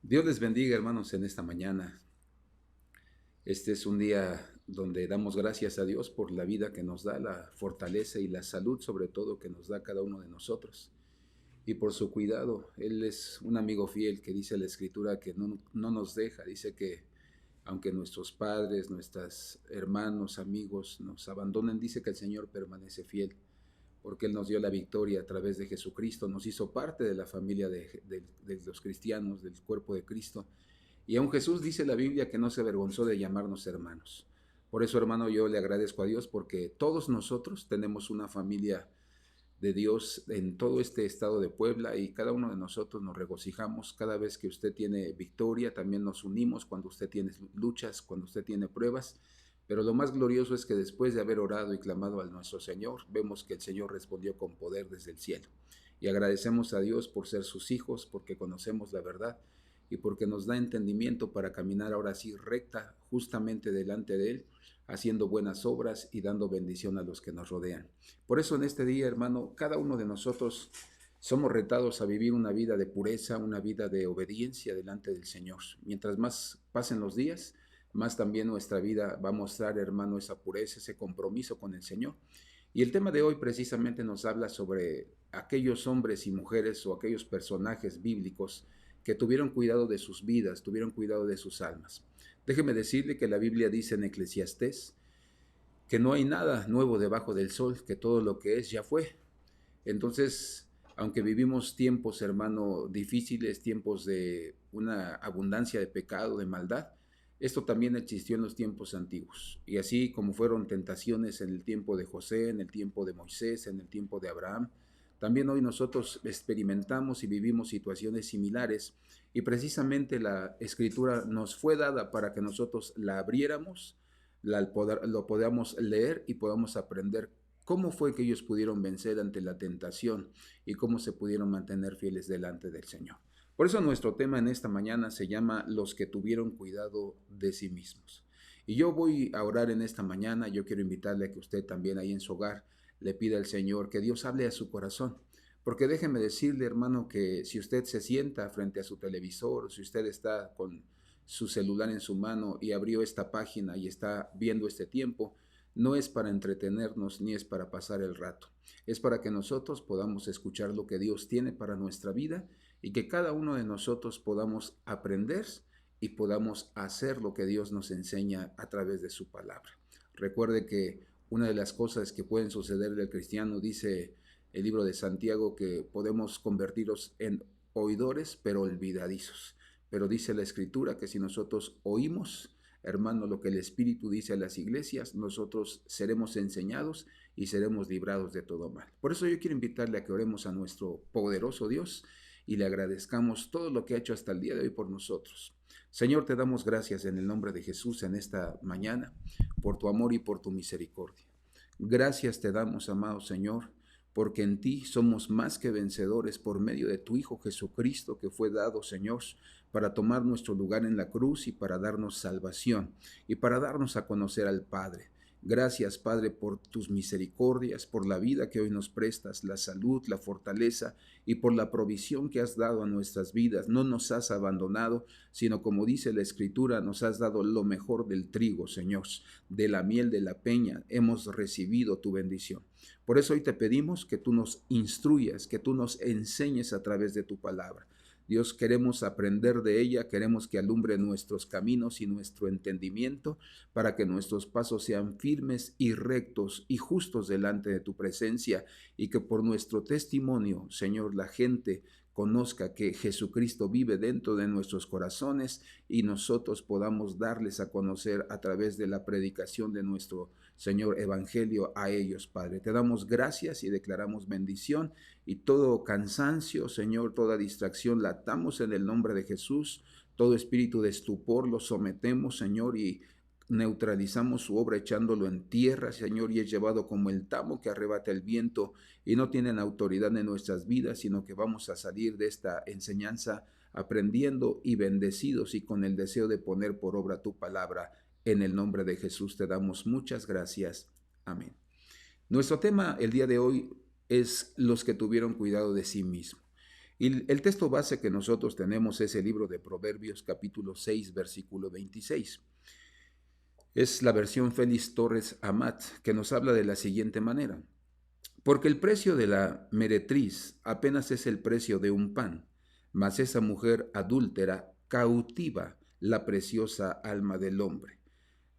Dios les bendiga, hermanos, en esta mañana. Este es un día donde damos gracias a Dios por la vida que nos da, la fortaleza y la salud, sobre todo, que nos da cada uno de nosotros, y por su cuidado. Él es un amigo fiel que dice la Escritura que no nos deja. Dice que aunque nuestros padres, nuestros hermanos, amigos nos abandonen, dice que el Señor permanece fiel, porque Él nos dio la victoria a través de Jesucristo, nos hizo parte de la familia de los cristianos, del cuerpo de Cristo. Y aun Jesús dice la Biblia que no se avergonzó de llamarnos hermanos. Por eso, hermano, yo le agradezco a Dios porque todos nosotros tenemos una familia de Dios en todo este estado de Puebla, y cada uno de nosotros nos regocijamos cada vez que usted tiene victoria. También nos unimos cuando usted tiene luchas, cuando usted tiene pruebas. Pero lo más glorioso es que después de haber orado y clamado a nuestro Señor, vemos que el Señor respondió con poder desde el cielo. Y agradecemos a Dios por ser sus hijos, porque conocemos la verdad y porque nos da entendimiento para caminar ahora sí recta, justamente delante de Él, haciendo buenas obras y dando bendición a los que nos rodean. Por eso en este día, hermano, cada uno de nosotros somos retados a vivir una vida de pureza, una vida de obediencia delante del Señor. Mientras más pasen los días, más también nuestra vida va a mostrar, hermano, esa pureza, ese compromiso con el Señor. Y el tema de hoy precisamente nos habla sobre aquellos hombres y mujeres o aquellos personajes bíblicos que tuvieron cuidado de sus vidas, tuvieron cuidado de sus almas. Déjeme decirle que la Biblia dice en Eclesiastés que no hay nada nuevo debajo del sol, que todo lo que es ya fue. Entonces, aunque vivimos tiempos, hermano, difíciles, tiempos de una abundancia de pecado, de maldad, esto también existió en los tiempos antiguos. Y así como fueron tentaciones en el tiempo de José, en el tiempo de Moisés, en el tiempo de Abraham, también hoy nosotros experimentamos y vivimos situaciones similares, y precisamente la escritura nos fue dada para que nosotros la abriéramos, lo podamos leer y podamos aprender cómo fue que ellos pudieron vencer ante la tentación y cómo se pudieron mantener fieles delante del Señor. Por eso nuestro tema en esta mañana se llama Los que tuvieron cuidado de sí mismos. Y yo voy a orar en esta mañana. Yo quiero invitarle a que usted también ahí en su hogar le pida al Señor que Dios hable a su corazón. Porque déjeme decirle, hermano, que si usted se sienta frente a su televisor, si usted está con su celular en su mano y abrió esta página y está viendo este tiempo, no es para entretenernos ni es para pasar el rato. Es para que nosotros podamos escuchar lo que Dios tiene para nuestra vida, y que cada uno de nosotros podamos aprender y podamos hacer lo que Dios nos enseña a través de su palabra. Recuerde que una de las cosas que pueden suceder del cristiano, dice el libro de Santiago, que podemos convertirnos en oidores pero olvidadizos. Pero dice la Escritura que si nosotros oímos, hermano, lo que el Espíritu dice a las iglesias, nosotros seremos enseñados y seremos librados de todo mal. Por eso yo quiero invitarle a que oremos a nuestro poderoso Dios y le agradezcamos todo lo que ha hecho hasta el día de hoy por nosotros. Señor, te damos gracias en el nombre de Jesús en esta mañana por tu amor y por tu misericordia. Gracias te damos, amado Señor, porque en ti somos más que vencedores por medio de tu Hijo Jesucristo, que fue dado, Señor, para tomar nuestro lugar en la cruz y para darnos salvación y para darnos a conocer al Padre. Gracias, Padre, por tus misericordias, por la vida que hoy nos prestas, la salud, la fortaleza y por la provisión que has dado a nuestras vidas. No nos has abandonado, sino, como dice la Escritura, nos has dado lo mejor del trigo, Señor, de la miel de la peña. Hemos recibido tu bendición. Por eso hoy te pedimos que tú nos instruyas, que tú nos enseñes a través de tu palabra. Dios, queremos aprender de ella, queremos que alumbre nuestros caminos y nuestro entendimiento, para que nuestros pasos sean firmes y rectos y justos delante de tu presencia, y que por nuestro testimonio, Señor, la gente conozca que Jesucristo vive dentro de nuestros corazones, y nosotros podamos darles a conocer a través de la predicación de nuestro Señor Evangelio a ellos, Padre. Te damos gracias y declaramos bendición, y todo cansancio, Señor, toda distracción la atamos en el nombre de Jesús. Todo espíritu de estupor lo sometemos, Señor, y neutralizamos su obra echándolo en tierra, Señor, y es llevado como el tamo que arrebata el viento, y no tienen autoridad en nuestras vidas, sino que vamos a salir de esta enseñanza aprendiendo y bendecidos, y con el deseo de poner por obra tu palabra. En el nombre de Jesús te damos muchas gracias. Amén. Nuestro tema el día de hoy es los que tuvieron cuidado de sí mismos. Y el texto base que nosotros tenemos es el libro de Proverbios capítulo 6, versículo 26. Es la versión Félix Torres Amat, que nos habla de la siguiente manera. Porque el precio de la meretriz apenas es el precio de un pan, mas esa mujer adúltera cautiva la preciosa alma del hombre.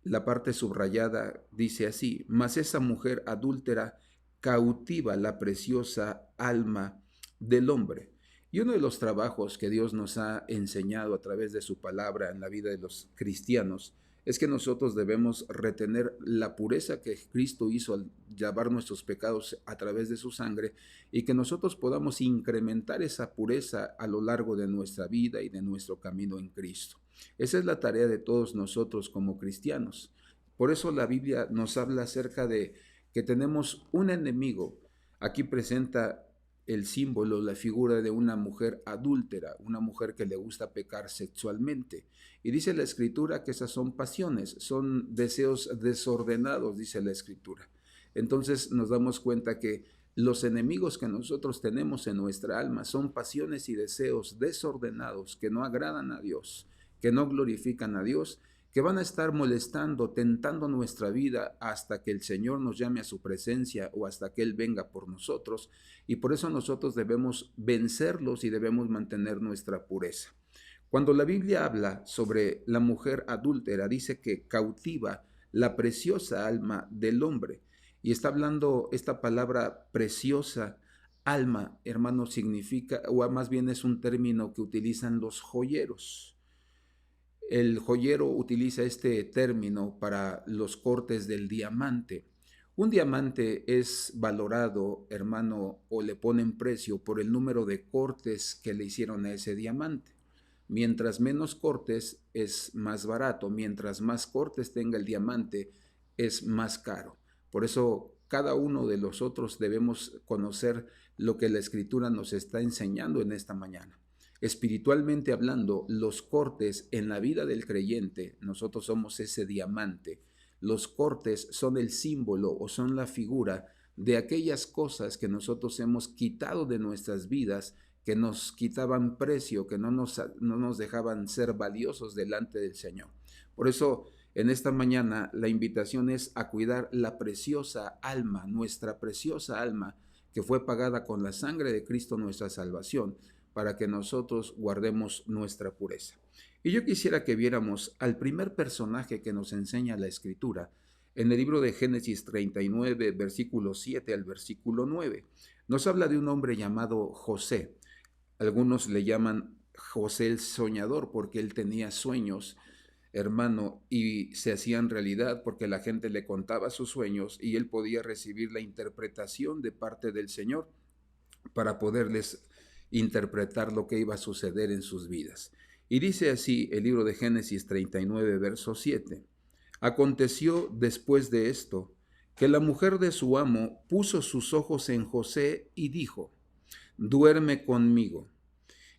La parte subrayada dice así, mas esa mujer adúltera cautiva la preciosa alma del hombre. Y uno de los trabajos que Dios nos ha enseñado a través de su palabra en la vida de los cristianos es que nosotros debemos retener la pureza que Cristo hizo al llevar nuestros pecados a través de su sangre y que nosotros podamos incrementar esa pureza a lo largo de nuestra vida y de nuestro camino en Cristo. Esa es la tarea de todos nosotros como cristianos. Por eso la Biblia nos habla acerca de que tenemos un enemigo. Aquí presenta el símbolo, la figura de una mujer adúltera, una mujer que le gusta pecar sexualmente. Y dice la Escritura que esas son pasiones, son deseos desordenados, dice la Escritura. Entonces nos damos cuenta que los enemigos que nosotros tenemos en nuestra alma son pasiones y deseos desordenados que no agradan a Dios, que no glorifican a Dios, que van a estar molestando, tentando nuestra vida hasta que el Señor nos llame a su presencia o hasta que Él venga por nosotros. Y por eso nosotros debemos vencerlos y debemos mantener nuestra pureza. Cuando la Biblia habla sobre la mujer adúltera, dice que cautiva la preciosa alma del hombre. Y está hablando esta palabra preciosa. Alma, hermano, significa, o más bien es un término que utilizan los joyeros. El joyero utiliza este término para los cortes del diamante. Un diamante es valorado, hermano, o le ponen precio por el número de cortes que le hicieron a ese diamante. Mientras menos cortes es más barato, mientras más cortes tenga el diamante es más caro. Por eso cada uno de nosotros debemos conocer lo que la Escritura nos está enseñando en esta mañana. Espiritualmente hablando, los cortes en la vida del creyente, nosotros somos ese diamante. Los cortes son el símbolo o son la figura de aquellas cosas que nosotros hemos quitado de nuestras vidas, que nos quitaban precio, que no nos dejaban ser valiosos delante del Señor. Por eso, en esta mañana, la invitación es a cuidar la preciosa alma, nuestra preciosa alma, que fue pagada con la sangre de Cristo, nuestra salvación, para que nosotros guardemos nuestra pureza. Y yo quisiera que viéramos al primer personaje que nos enseña la Escritura en el libro de Génesis 39, versículo 7 al versículo 9. Nos habla de un hombre llamado José. Algunos le llaman José el soñador porque él tenía sueños, hermano, y se hacían realidad porque la gente le contaba sus sueños y él podía recibir la interpretación de parte del Señor para poderles interpretar lo que iba a suceder en sus vidas. Y dice así el libro de Génesis 39, verso 7. Aconteció después de esto que la mujer de su amo puso sus ojos en José y dijo, duerme conmigo.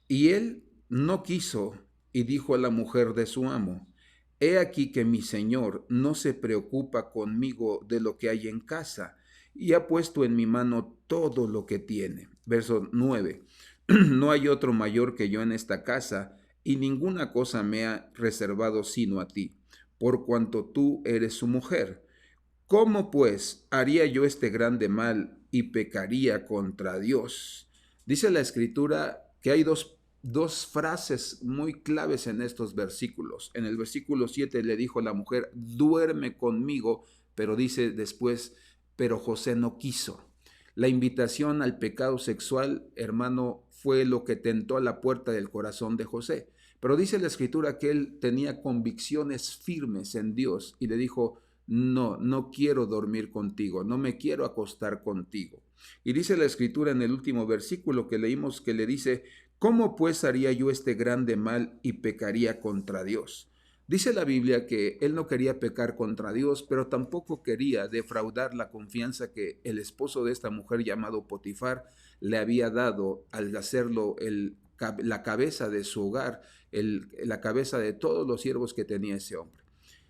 Y él no quiso y dijo a la mujer de su amo, he aquí que mi señor no se preocupa conmigo de lo que hay en casa y ha puesto en mi mano todo lo que tiene. Verso 9. No hay otro mayor que yo en esta casa, y ninguna cosa me ha reservado sino a ti, por cuanto tú eres su mujer. ¿Cómo pues haría yo este grande mal y pecaría contra Dios? Dice la Escritura que hay dos frases muy claves en estos versículos. En el versículo 7 le dijo la mujer, duerme conmigo, pero dice después, pero José no quiso. La invitación al pecado sexual, hermano, fue lo que tentó a la puerta del corazón de José. Pero dice la Escritura que él tenía convicciones firmes en Dios y le dijo, no quiero dormir contigo, no me quiero acostar contigo. Y dice la Escritura en el último versículo que leímos que le dice, ¿cómo pues haría yo este grande mal y pecaría contra Dios? Dice la Biblia que él no quería pecar contra Dios, pero tampoco quería defraudar la confianza que el esposo de esta mujer llamado Potifar le había dado al hacerlo la cabeza de su hogar, la cabeza de todos los siervos que tenía ese hombre.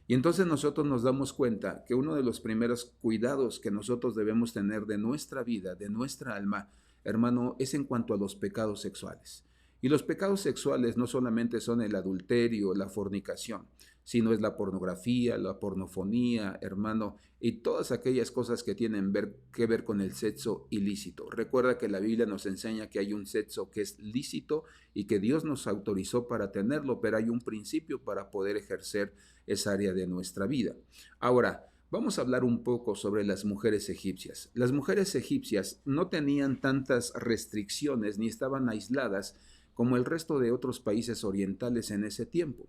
Y entonces nosotros nos damos cuenta que uno de los primeros cuidados que nosotros debemos tener de nuestra vida, de nuestra alma, hermano, es en cuanto a los pecados sexuales. Y los pecados sexuales no solamente son el adulterio, la fornicación, sino es la pornografía, la pornofonía, hermano, y todas aquellas cosas que tienen que ver con el sexo ilícito. Recuerda que la Biblia nos enseña que hay un sexo que es lícito y que Dios nos autorizó para tenerlo, pero hay un principio para poder ejercer esa área de nuestra vida. Ahora, vamos a hablar un poco sobre las mujeres egipcias. Las mujeres egipcias no tenían tantas restricciones ni estaban aisladas como el resto de otros países orientales en ese tiempo.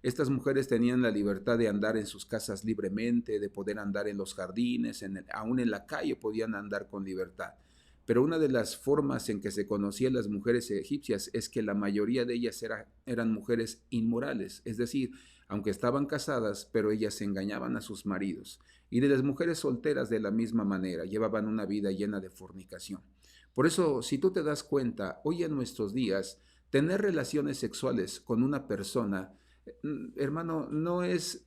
Estas mujeres tenían la libertad de andar en sus casas libremente, de poder andar en los jardines, aún en la calle podían andar con libertad. Pero una de las formas en que se conocían las mujeres egipcias es que la mayoría de ellas eran mujeres inmorales, es decir, aunque estaban casadas, pero ellas engañaban a sus maridos. Y de las mujeres solteras de la misma manera, llevaban una vida llena de fornicación. Por eso, si tú te das cuenta, hoy en nuestros días, tener relaciones sexuales con una persona, hermano, no es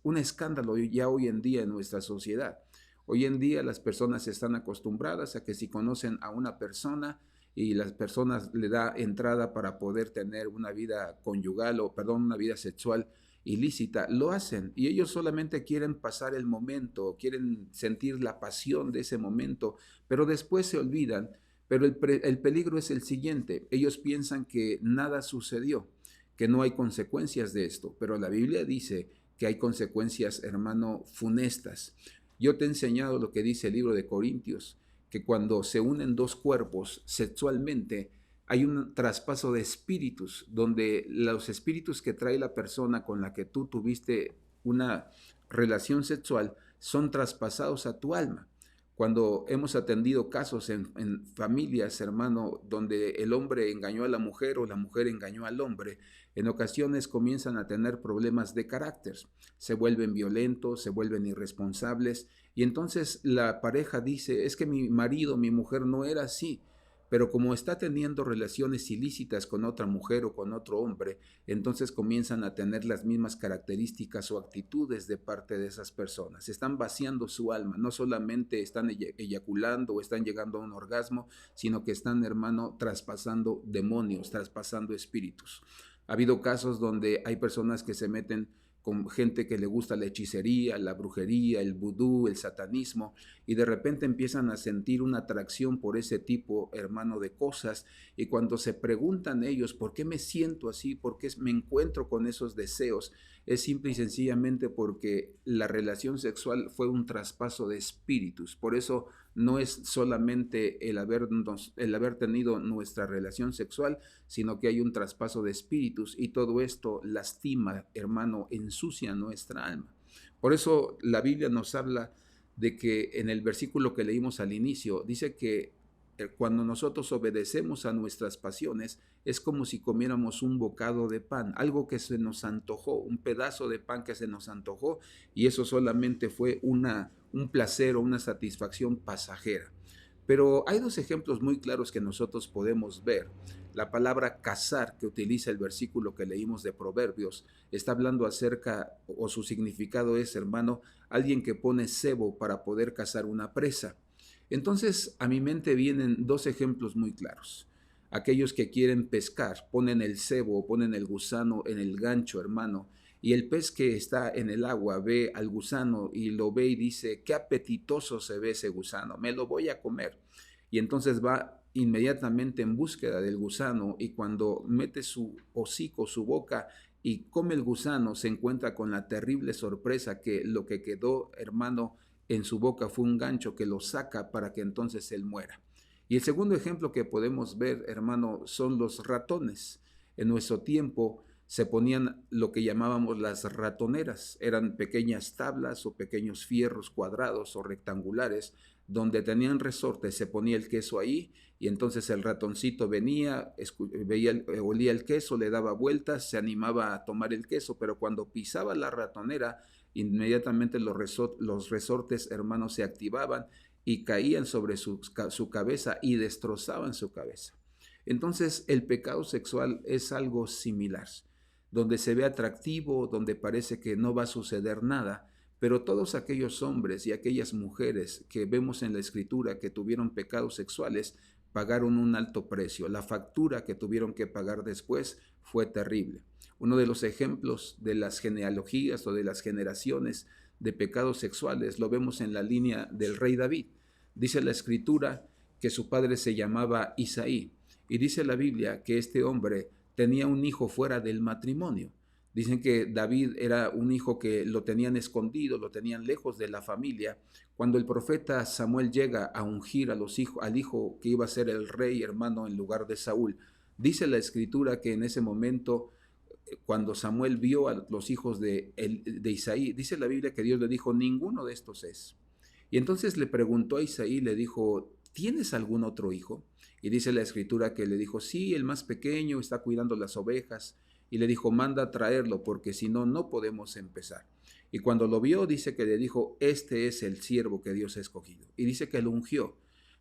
un escándalo ya hoy en día en nuestra sociedad. Hoy en día las personas están acostumbradas a que si conocen a una persona y las personas le da entrada para poder tener una vida conyugal o, perdón, una vida sexual ilícita, lo hacen y ellos solamente quieren pasar el momento, quieren sentir la pasión de ese momento, pero después se olvidan. Pero el peligro es el siguiente, ellos piensan que nada sucedió, que no hay consecuencias de esto, pero la Biblia dice que hay consecuencias, hermano, funestas. Yo te he enseñado lo que dice el libro de Corintios, que cuando se unen dos cuerpos sexualmente, hay un traspaso de espíritus, donde los espíritus que trae la persona con la que tú tuviste una relación sexual son traspasados a tu alma. Cuando hemos atendido casos en familias, hermano, donde el hombre engañó a la mujer o la mujer engañó al hombre, en ocasiones comienzan a tener problemas de carácter, se vuelven violentos, se vuelven irresponsables y entonces la pareja dice, es que mi marido, mi mujer no era así, pero como está teniendo relaciones ilícitas con otra mujer o con otro hombre, entonces comienzan a tener las mismas características o actitudes de parte de esas personas. Están vaciando su alma, no solamente están eyaculando o están llegando a un orgasmo, sino que están, hermano, traspasando demonios, traspasando espíritus. Ha habido casos donde hay personas que se meten con gente que le gusta la hechicería, la brujería, el vudú, el satanismo, y de repente empiezan a sentir una atracción por ese tipo, hermano, de cosas, y cuando se preguntan ellos, ¿por qué me siento así? ¿Por qué me encuentro con esos deseos? Es simple y sencillamente porque la relación sexual fue un traspaso de espíritus. Por eso no es solamente el haber tenido nuestra relación sexual, sino que hay un traspaso de espíritus y todo esto lastima, hermano, ensucia nuestra alma. Por eso la Biblia nos habla de que en el versículo que leímos al inicio, dice que cuando nosotros obedecemos a nuestras pasiones, es como si comiéramos un bocado de pan, algo que se nos antojó, un pedazo de pan que se nos antojó, y eso solamente fue un placer o una satisfacción pasajera. Pero hay dos ejemplos muy claros que nosotros podemos ver. La palabra cazar que utiliza el versículo que leímos de Proverbios está hablando acerca, o su significado es, hermano, alguien que pone cebo para poder cazar una presa. Entonces a mi mente vienen dos ejemplos muy claros. Aquellos que quieren pescar, ponen el cebo, ponen el gusano en el gancho, hermano, y el pez que está en el agua ve al gusano y lo ve y dice, qué apetitoso se ve ese gusano, me lo voy a comer. Y entonces va inmediatamente en búsqueda del gusano y cuando mete su hocico, su boca y come el gusano, se encuentra con la terrible sorpresa que lo que quedó, hermano, en su boca fue un gancho que lo saca para que entonces él muera. Y el segundo ejemplo que podemos ver, hermano, son los ratones. En nuestro tiempo se ponían lo que llamábamos las ratoneras. Eran pequeñas tablas o pequeños fierros cuadrados o rectangulares donde tenían resortes. Se ponía el queso ahí y entonces el ratoncito venía, olía el queso, le daba vueltas, se animaba a tomar el queso, pero cuando pisaba la ratonera, inmediatamente los resortes, hermanos, se activaban y caían sobre su cabeza y destrozaban su cabeza. Entonces el pecado sexual es algo similar, donde se ve atractivo, donde parece que no va a suceder nada, pero todos aquellos hombres y aquellas mujeres que vemos en la Escritura que tuvieron pecados sexuales, pagaron un alto precio. La factura que tuvieron que pagar después fue terrible. Uno de los ejemplos de las genealogías o de las generaciones de pecados sexuales lo vemos en la línea del rey David. Dice la escritura que su padre se llamaba Isaí, y dice la Biblia que este hombre tenía un hijo fuera del matrimonio. Dicen que David era un hijo que lo tenían escondido, lo tenían lejos de la familia. Cuando el profeta Samuel llega a ungir al hijo que iba a ser el rey, hermano, en lugar de Saúl, dice la escritura que en ese momento, cuando Samuel vio a los hijos de Isaí, dice la Biblia que Dios le dijo: ninguno de estos es. Y entonces le preguntó a Isaí, le dijo: ¿tienes algún otro hijo? Y dice la escritura que le dijo: sí, el más pequeño está cuidando las ovejas. Y le dijo: manda a traerlo, porque si no, no podemos empezar. Y cuando lo vio, dice que le dijo: este es el siervo que Dios ha escogido. Y dice que lo ungió.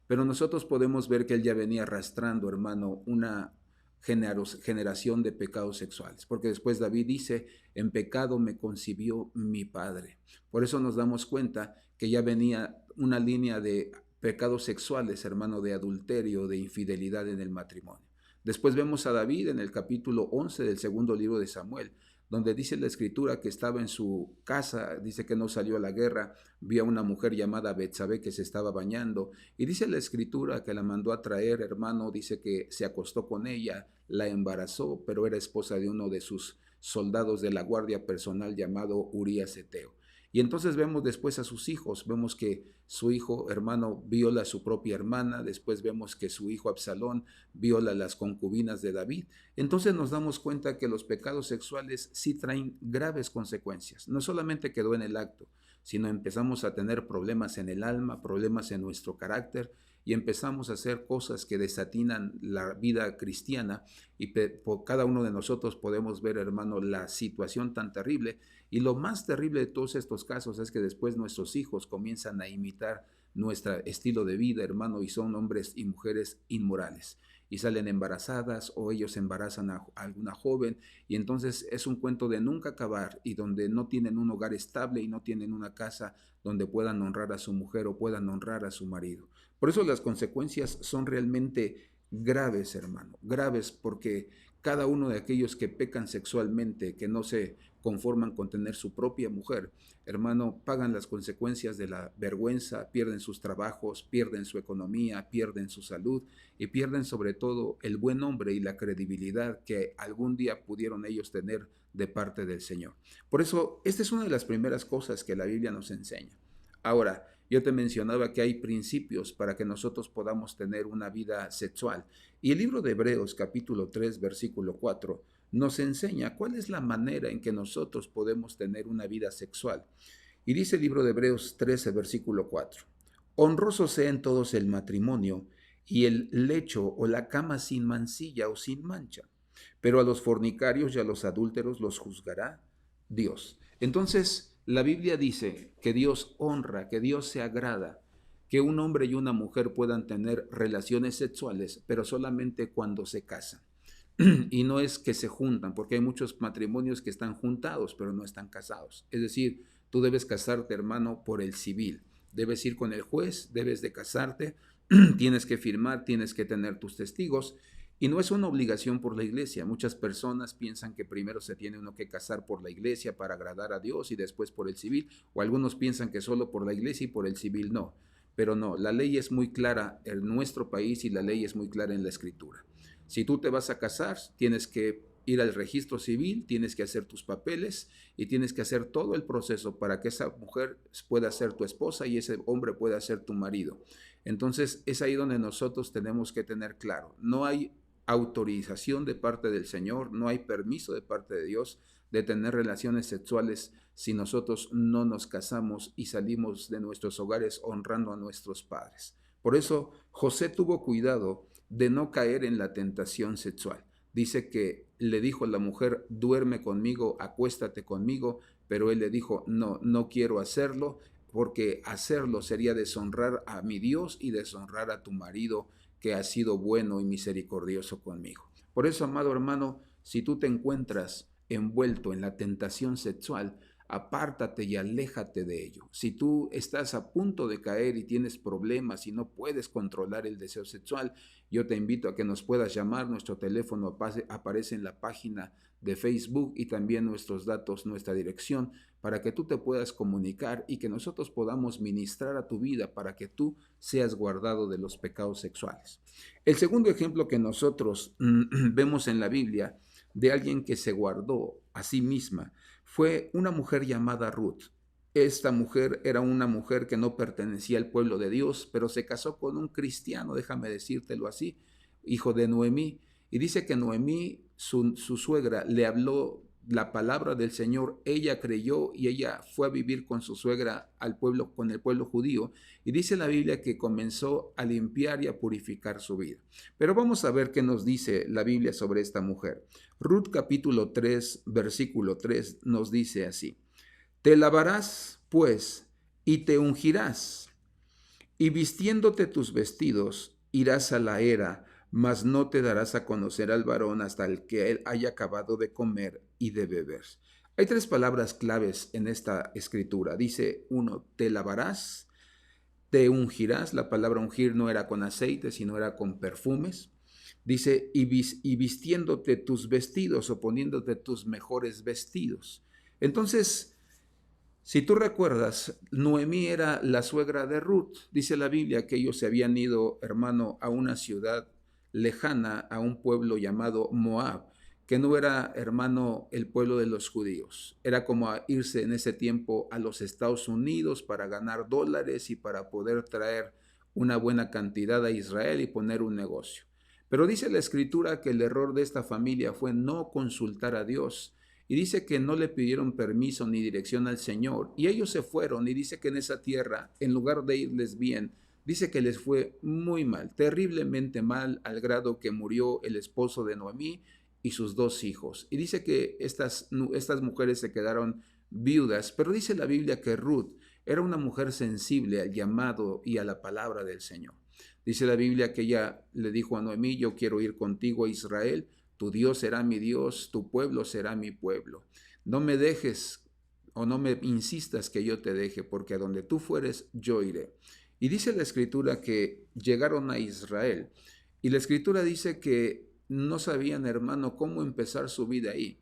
Pero nosotros podemos ver que él ya venía arrastrando, hermano, una generación de pecados sexuales. Porque después David dice: en pecado me concibió mi padre. Por eso nos damos cuenta que ya venía una línea de pecados sexuales, hermano, de adulterio, de infidelidad en el matrimonio. Después vemos a David en el capítulo 11 del segundo libro de Samuel, donde dice la escritura que estaba en su casa, dice que no salió a la guerra, vio a una mujer llamada Betsabé que se estaba bañando, y dice la escritura que la mandó a traer, hermano, dice que se acostó con ella, la embarazó, pero era esposa de uno de sus soldados de la guardia personal llamado Urías Eteo. Y entonces vemos después a sus hijos, vemos que su hijo, hermano, viola a su propia hermana, después vemos que su hijo Absalón viola a las concubinas de David. Entonces nos damos cuenta que los pecados sexuales sí traen graves consecuencias. No solamente quedó en el acto, sino empezamos a tener problemas en el alma, problemas en nuestro carácter, y empezamos a hacer cosas que desatinan la vida cristiana, y por cada uno de nosotros podemos ver, hermano, la situación tan terrible. Y lo más terrible de todos estos casos es que después nuestros hijos comienzan a imitar nuestro estilo de vida, hermano, y son hombres y mujeres inmorales, y salen embarazadas, o ellos embarazan a alguna joven, y entonces es un cuento de nunca acabar, y donde no tienen un hogar estable y no tienen una casa donde puedan honrar a su mujer o puedan honrar a su marido. Por eso las consecuencias son realmente graves, hermano, graves, porque cada uno de aquellos que pecan sexualmente, que no se conforman con tener su propia mujer, hermano, pagan las consecuencias de la vergüenza, pierden sus trabajos, pierden su economía, pierden su salud, y pierden sobre todo el buen nombre y la credibilidad que algún día pudieron ellos tener de parte del Señor. Por eso, esta es una de las primeras cosas que la Biblia nos enseña. Ahora, yo te mencionaba que hay principios para que nosotros podamos tener una vida sexual. Y el libro de Hebreos, capítulo 3, versículo 4, nos enseña cuál es la manera en que nosotros podemos tener una vida sexual. Y dice el libro de Hebreos 13, versículo 4: honroso sea en todos el matrimonio y el lecho o la cama sin mancilla o sin mancha, pero a los fornicarios y a los adúlteros los juzgará Dios. Entonces, la Biblia dice que Dios honra, que Dios se agrada que un hombre y una mujer puedan tener relaciones sexuales, pero solamente cuando se casan. Y no es que se juntan, porque hay muchos matrimonios que están juntados, pero no están casados. Es decir, tú debes casarte, hermano, por el civil. Debes ir con el juez, debes de casarte, tienes que firmar, tienes que tener tus testigos. Y no es una obligación por la iglesia. Muchas personas piensan que primero se tiene uno que casar por la iglesia para agradar a Dios y después por el civil, o algunos piensan que solo por la iglesia y por el civil no. Pero no, la ley es muy clara en nuestro país y la ley es muy clara en la Escritura. Si tú te vas a casar, tienes que ir al registro civil, tienes que hacer tus papeles y tienes que hacer todo el proceso para que esa mujer pueda ser tu esposa y ese hombre pueda ser tu marido. Entonces es ahí donde nosotros tenemos que tener claro, no hay autorización de parte del Señor, no hay permiso de parte de Dios de tener relaciones sexuales si nosotros no nos casamos y salimos de nuestros hogares honrando a nuestros padres. Por eso José tuvo cuidado de no caer en la tentación sexual. Dice que le dijo a la mujer: duerme conmigo, acuéstate conmigo, pero él le dijo: no, no quiero hacerlo, porque hacerlo sería deshonrar a mi Dios y deshonrar a tu marido, que ha sido bueno y misericordioso conmigo. Por eso, amado hermano, si tú te encuentras envuelto en la tentación sexual, apártate y aléjate de ello. Si tú estás a punto de caer y tienes problemas y no puedes controlar el deseo sexual, yo te invito a que nos puedas llamar. Nuestro teléfono aparece en la página de Facebook y también nuestros datos, nuestra dirección, para que tú te puedas comunicar y que nosotros podamos ministrar a tu vida para que tú seas guardado de los pecados sexuales. El segundo ejemplo que nosotros vemos en la Biblia de alguien que se guardó a sí misma fue una mujer llamada Ruth. Esta mujer era una mujer que no pertenecía al pueblo de Dios, pero se casó con un cristiano, déjame decírtelo así, hijo de Noemí. Y dice que Noemí, su suegra, le habló la palabra del Señor, ella creyó y ella fue a vivir con su suegra al pueblo, con el pueblo judío, y dice la Biblia que comenzó a limpiar y a purificar su vida. Pero vamos a ver qué nos dice la Biblia sobre esta mujer. Ruth capítulo 3, versículo 3 nos dice así: te lavarás, pues, y te ungirás, y vistiéndote tus vestidos, irás a la era, mas no te darás a conocer al varón hasta el que él haya acabado de comer y de beber. Hay tres palabras claves en esta escritura. Dice uno, te lavarás, te ungirás. La palabra ungir no era con aceite, sino era con perfumes. Dice, y vistiéndote tus vestidos o poniéndote tus mejores vestidos. Entonces, si tú recuerdas, Noemí era la suegra de Ruth. Dice la Biblia que ellos se habían ido, hermano, a una ciudad lejana, a un pueblo llamado Moab, que no era, hermano, el pueblo de los judíos. Era como irse en ese tiempo a los Estados Unidos para ganar dólares y para poder traer una buena cantidad a Israel y poner un negocio. Pero dice la Escritura que el error de esta familia fue no consultar a Dios. Y dice que no le pidieron permiso ni dirección al Señor. Y ellos se fueron y dice que en esa tierra, en lugar de irles bien, dice que les fue muy mal, terriblemente mal, al grado que murió el esposo de Noemí y sus dos hijos. Y dice que estas mujeres se quedaron viudas, pero dice la Biblia que Ruth era una mujer sensible al llamado y a la palabra del Señor. Dice la Biblia que ella le dijo a Noemí, yo quiero ir contigo a Israel, tu Dios será mi Dios, tu pueblo será mi pueblo. No me dejes o no me insistas que yo te deje, porque a donde tú fueres, yo iré. Y dice la Escritura que llegaron a Israel. Y la Escritura dice que no sabían, hermano, cómo empezar su vida ahí.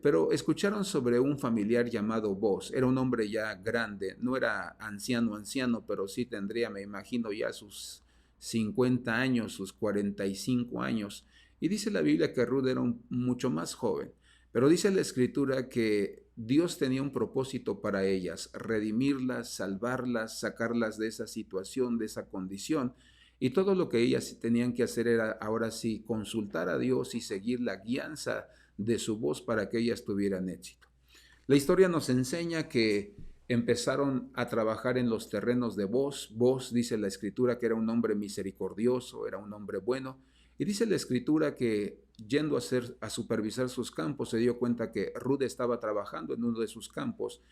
Pero escucharon sobre un familiar llamado Boz. Era un hombre ya grande, no era anciano, pero sí tendría, me imagino, ya sus 50 años, sus 45 años. Y dice la Biblia que Ruth era mucho más joven, pero dice la Escritura que Dios tenía un propósito para ellas, redimirlas, salvarlas, sacarlas de esa situación, de esa condición. Y todo lo que ellas tenían que hacer era ahora sí consultar a Dios y seguir la guianza de su voz para que ellas tuvieran éxito. La historia nos enseña que empezaron a trabajar en los terrenos de Boz. Boz, dice la Escritura, que era un hombre misericordioso, era un hombre bueno. Y dice la Escritura que yendo a supervisar sus campos, se dio cuenta que Ruth estaba trabajando en uno de sus campos.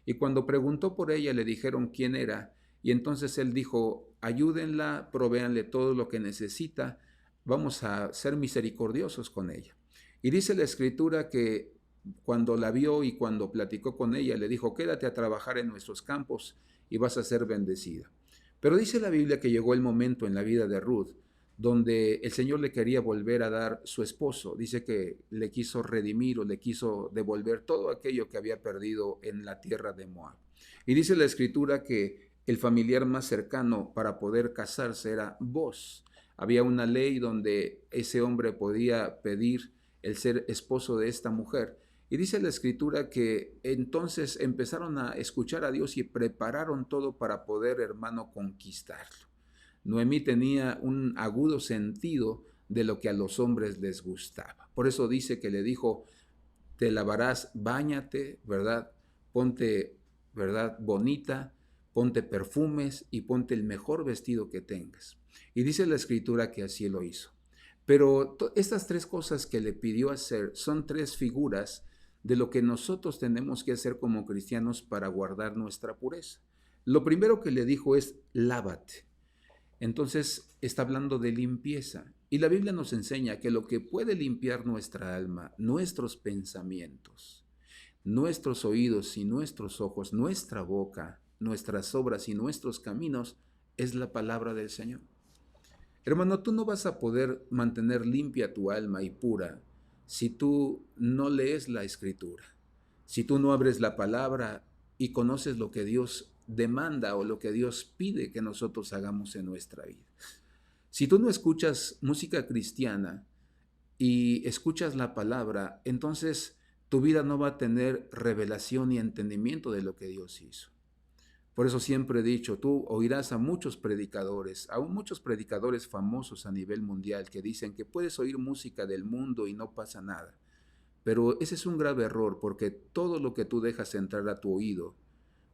Y cuando preguntó por ella, le dijeron quién era. Y entonces él dijo, ayúdenla, provéanle todo lo que necesita, vamos a ser misericordiosos con ella. Y dice la Escritura que cuando la vio y cuando platicó con ella, le dijo, quédate a trabajar en nuestros campos y vas a ser bendecida. Pero dice la Biblia que llegó el momento en la vida de Ruth donde el Señor le quería volver a dar su esposo. Dice que le quiso redimir o le quiso devolver todo aquello que había perdido en la tierra de Moab. Y dice la Escritura que el familiar más cercano para poder casarse era Boz. Había una ley donde ese hombre podía pedir el ser esposo de esta mujer. Y dice la Escritura que entonces empezaron a escuchar a Dios y prepararon todo para poder, hermano, conquistarlo. Noemí tenía un agudo sentido de lo que a los hombres les gustaba. Por eso dice que le dijo, te lavarás, báñate, ¿verdad? Ponte, ¿verdad? Bonita, ponte perfumes y ponte el mejor vestido que tengas. Y dice la Escritura que así lo hizo. Pero estas tres cosas que le pidió hacer son tres figuras de lo que nosotros tenemos que hacer como cristianos para guardar nuestra pureza. Lo primero que le dijo es, lávate. Entonces está hablando de limpieza. Y la Biblia nos enseña que lo que puede limpiar nuestra alma, nuestros pensamientos, nuestros oídos y nuestros ojos, nuestra boca, nuestras obras y nuestros caminos es la palabra del Señor. Hermano, tú no vas a poder mantener limpia tu alma y pura si tú no lees la Escritura, si tú no abres la palabra y conoces lo que Dios demanda o lo que Dios pide que nosotros hagamos en nuestra vida. Si tú no escuchas música cristiana y escuchas la palabra, entonces tu vida no va a tener revelación y entendimiento de lo que Dios hizo. Por eso siempre he dicho, tú oirás a muchos predicadores, aún muchos predicadores famosos a nivel mundial que dicen que puedes oír música del mundo y no pasa nada. Pero ese es un grave error, porque todo lo que tú dejas entrar a tu oído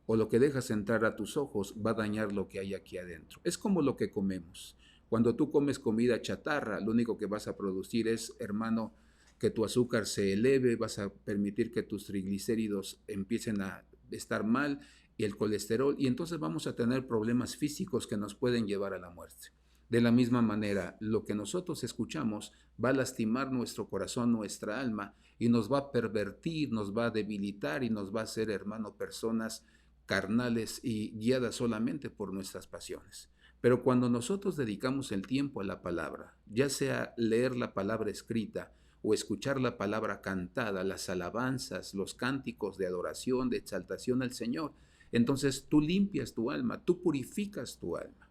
o lo que dejas entrar a tus ojos va a dañar lo que hay aquí adentro. Es como lo que comemos. Cuando tú comes comida chatarra, lo único que vas a producir es, hermano, que tu azúcar se eleve, vas a permitir que tus triglicéridos empiecen a estar mal y el colesterol, y entonces vamos a tener problemas físicos que nos pueden llevar a la muerte. De la misma manera, lo que nosotros escuchamos va a lastimar nuestro corazón, nuestra alma, y nos va a pervertir, nos va a debilitar y nos va a hacer, hermano, personas carnales y guiadas solamente por nuestras pasiones. Pero cuando nosotros dedicamos el tiempo a la palabra, ya sea leer la palabra escrita o escuchar la palabra cantada, las alabanzas, los cánticos de adoración, de exaltación al Señor, entonces tú limpias tu alma, tú purificas tu alma.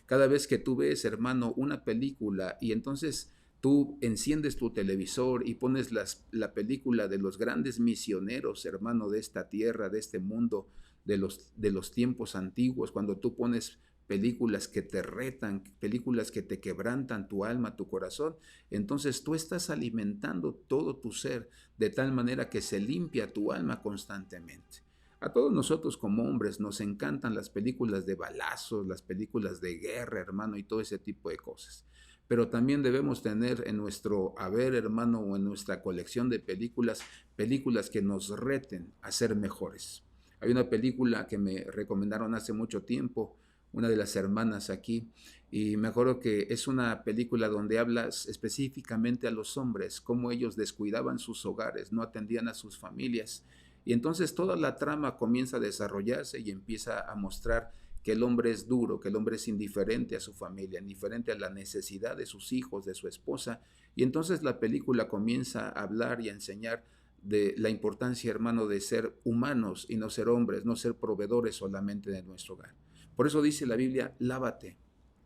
Cada vez que tú ves, hermano, una película y entonces tú enciendes tu televisor y pones la película de los grandes misioneros, hermano, de esta tierra, de este mundo, de los tiempos antiguos, cuando tú pones películas que te retan, películas que te quebrantan tu alma, tu corazón, entonces tú estás alimentando todo tu ser de tal manera que se limpia tu alma constantemente. A todos nosotros como hombres nos encantan las películas de balazos, las películas de guerra, hermano, y todo ese tipo de cosas. Pero también debemos tener en nuestro haber, hermano, o en nuestra colección de películas, películas que nos reten a ser mejores. Hay una película que me recomendaron hace mucho tiempo, una de las hermanas aquí, y me acuerdo que es una película donde hablas específicamente a los hombres, cómo ellos descuidaban sus hogares, no atendían a sus familias. Y entonces toda la trama comienza a desarrollarse y empieza a mostrar que el hombre es duro, que el hombre es indiferente a su familia, indiferente a la necesidad de sus hijos, de su esposa. Y entonces la película comienza a hablar y a enseñar de la importancia, hermano, de ser humanos y no ser hombres, no ser proveedores solamente de nuestro hogar. Por eso dice la Biblia, lávate.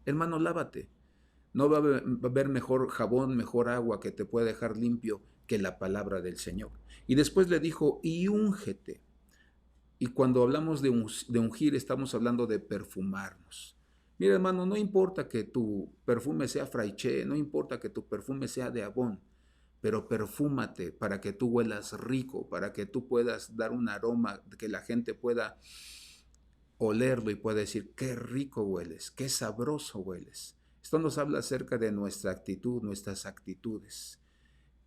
Hermano, lávate. No va a haber mejor jabón, mejor agua que te pueda dejar limpio que la palabra del Señor. Y después le dijo, y úngete. Y cuando hablamos de ungir, estamos hablando de perfumarnos. Mira, hermano, no importa que tu perfume sea fraiché, no importa que tu perfume sea de Avon, pero perfúmate para que tú huelas rico, para que tú puedas dar un aroma, que la gente pueda olerlo y pueda decir, qué rico hueles, qué sabroso hueles. Esto nos habla acerca de nuestra actitud, nuestras actitudes.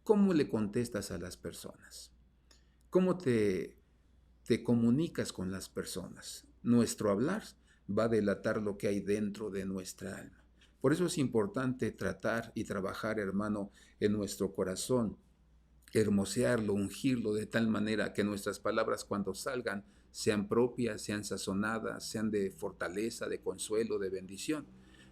¿Cómo le contestas a las personas? ¿Cómo te comunicas con las personas? Nuestro hablar va a delatar lo que hay dentro de nuestra alma. Por eso es importante tratar y trabajar, hermano, en nuestro corazón, hermosearlo, ungirlo de tal manera que nuestras palabras cuando salgan sean propias, sean sazonadas, sean de fortaleza, de consuelo, de bendición.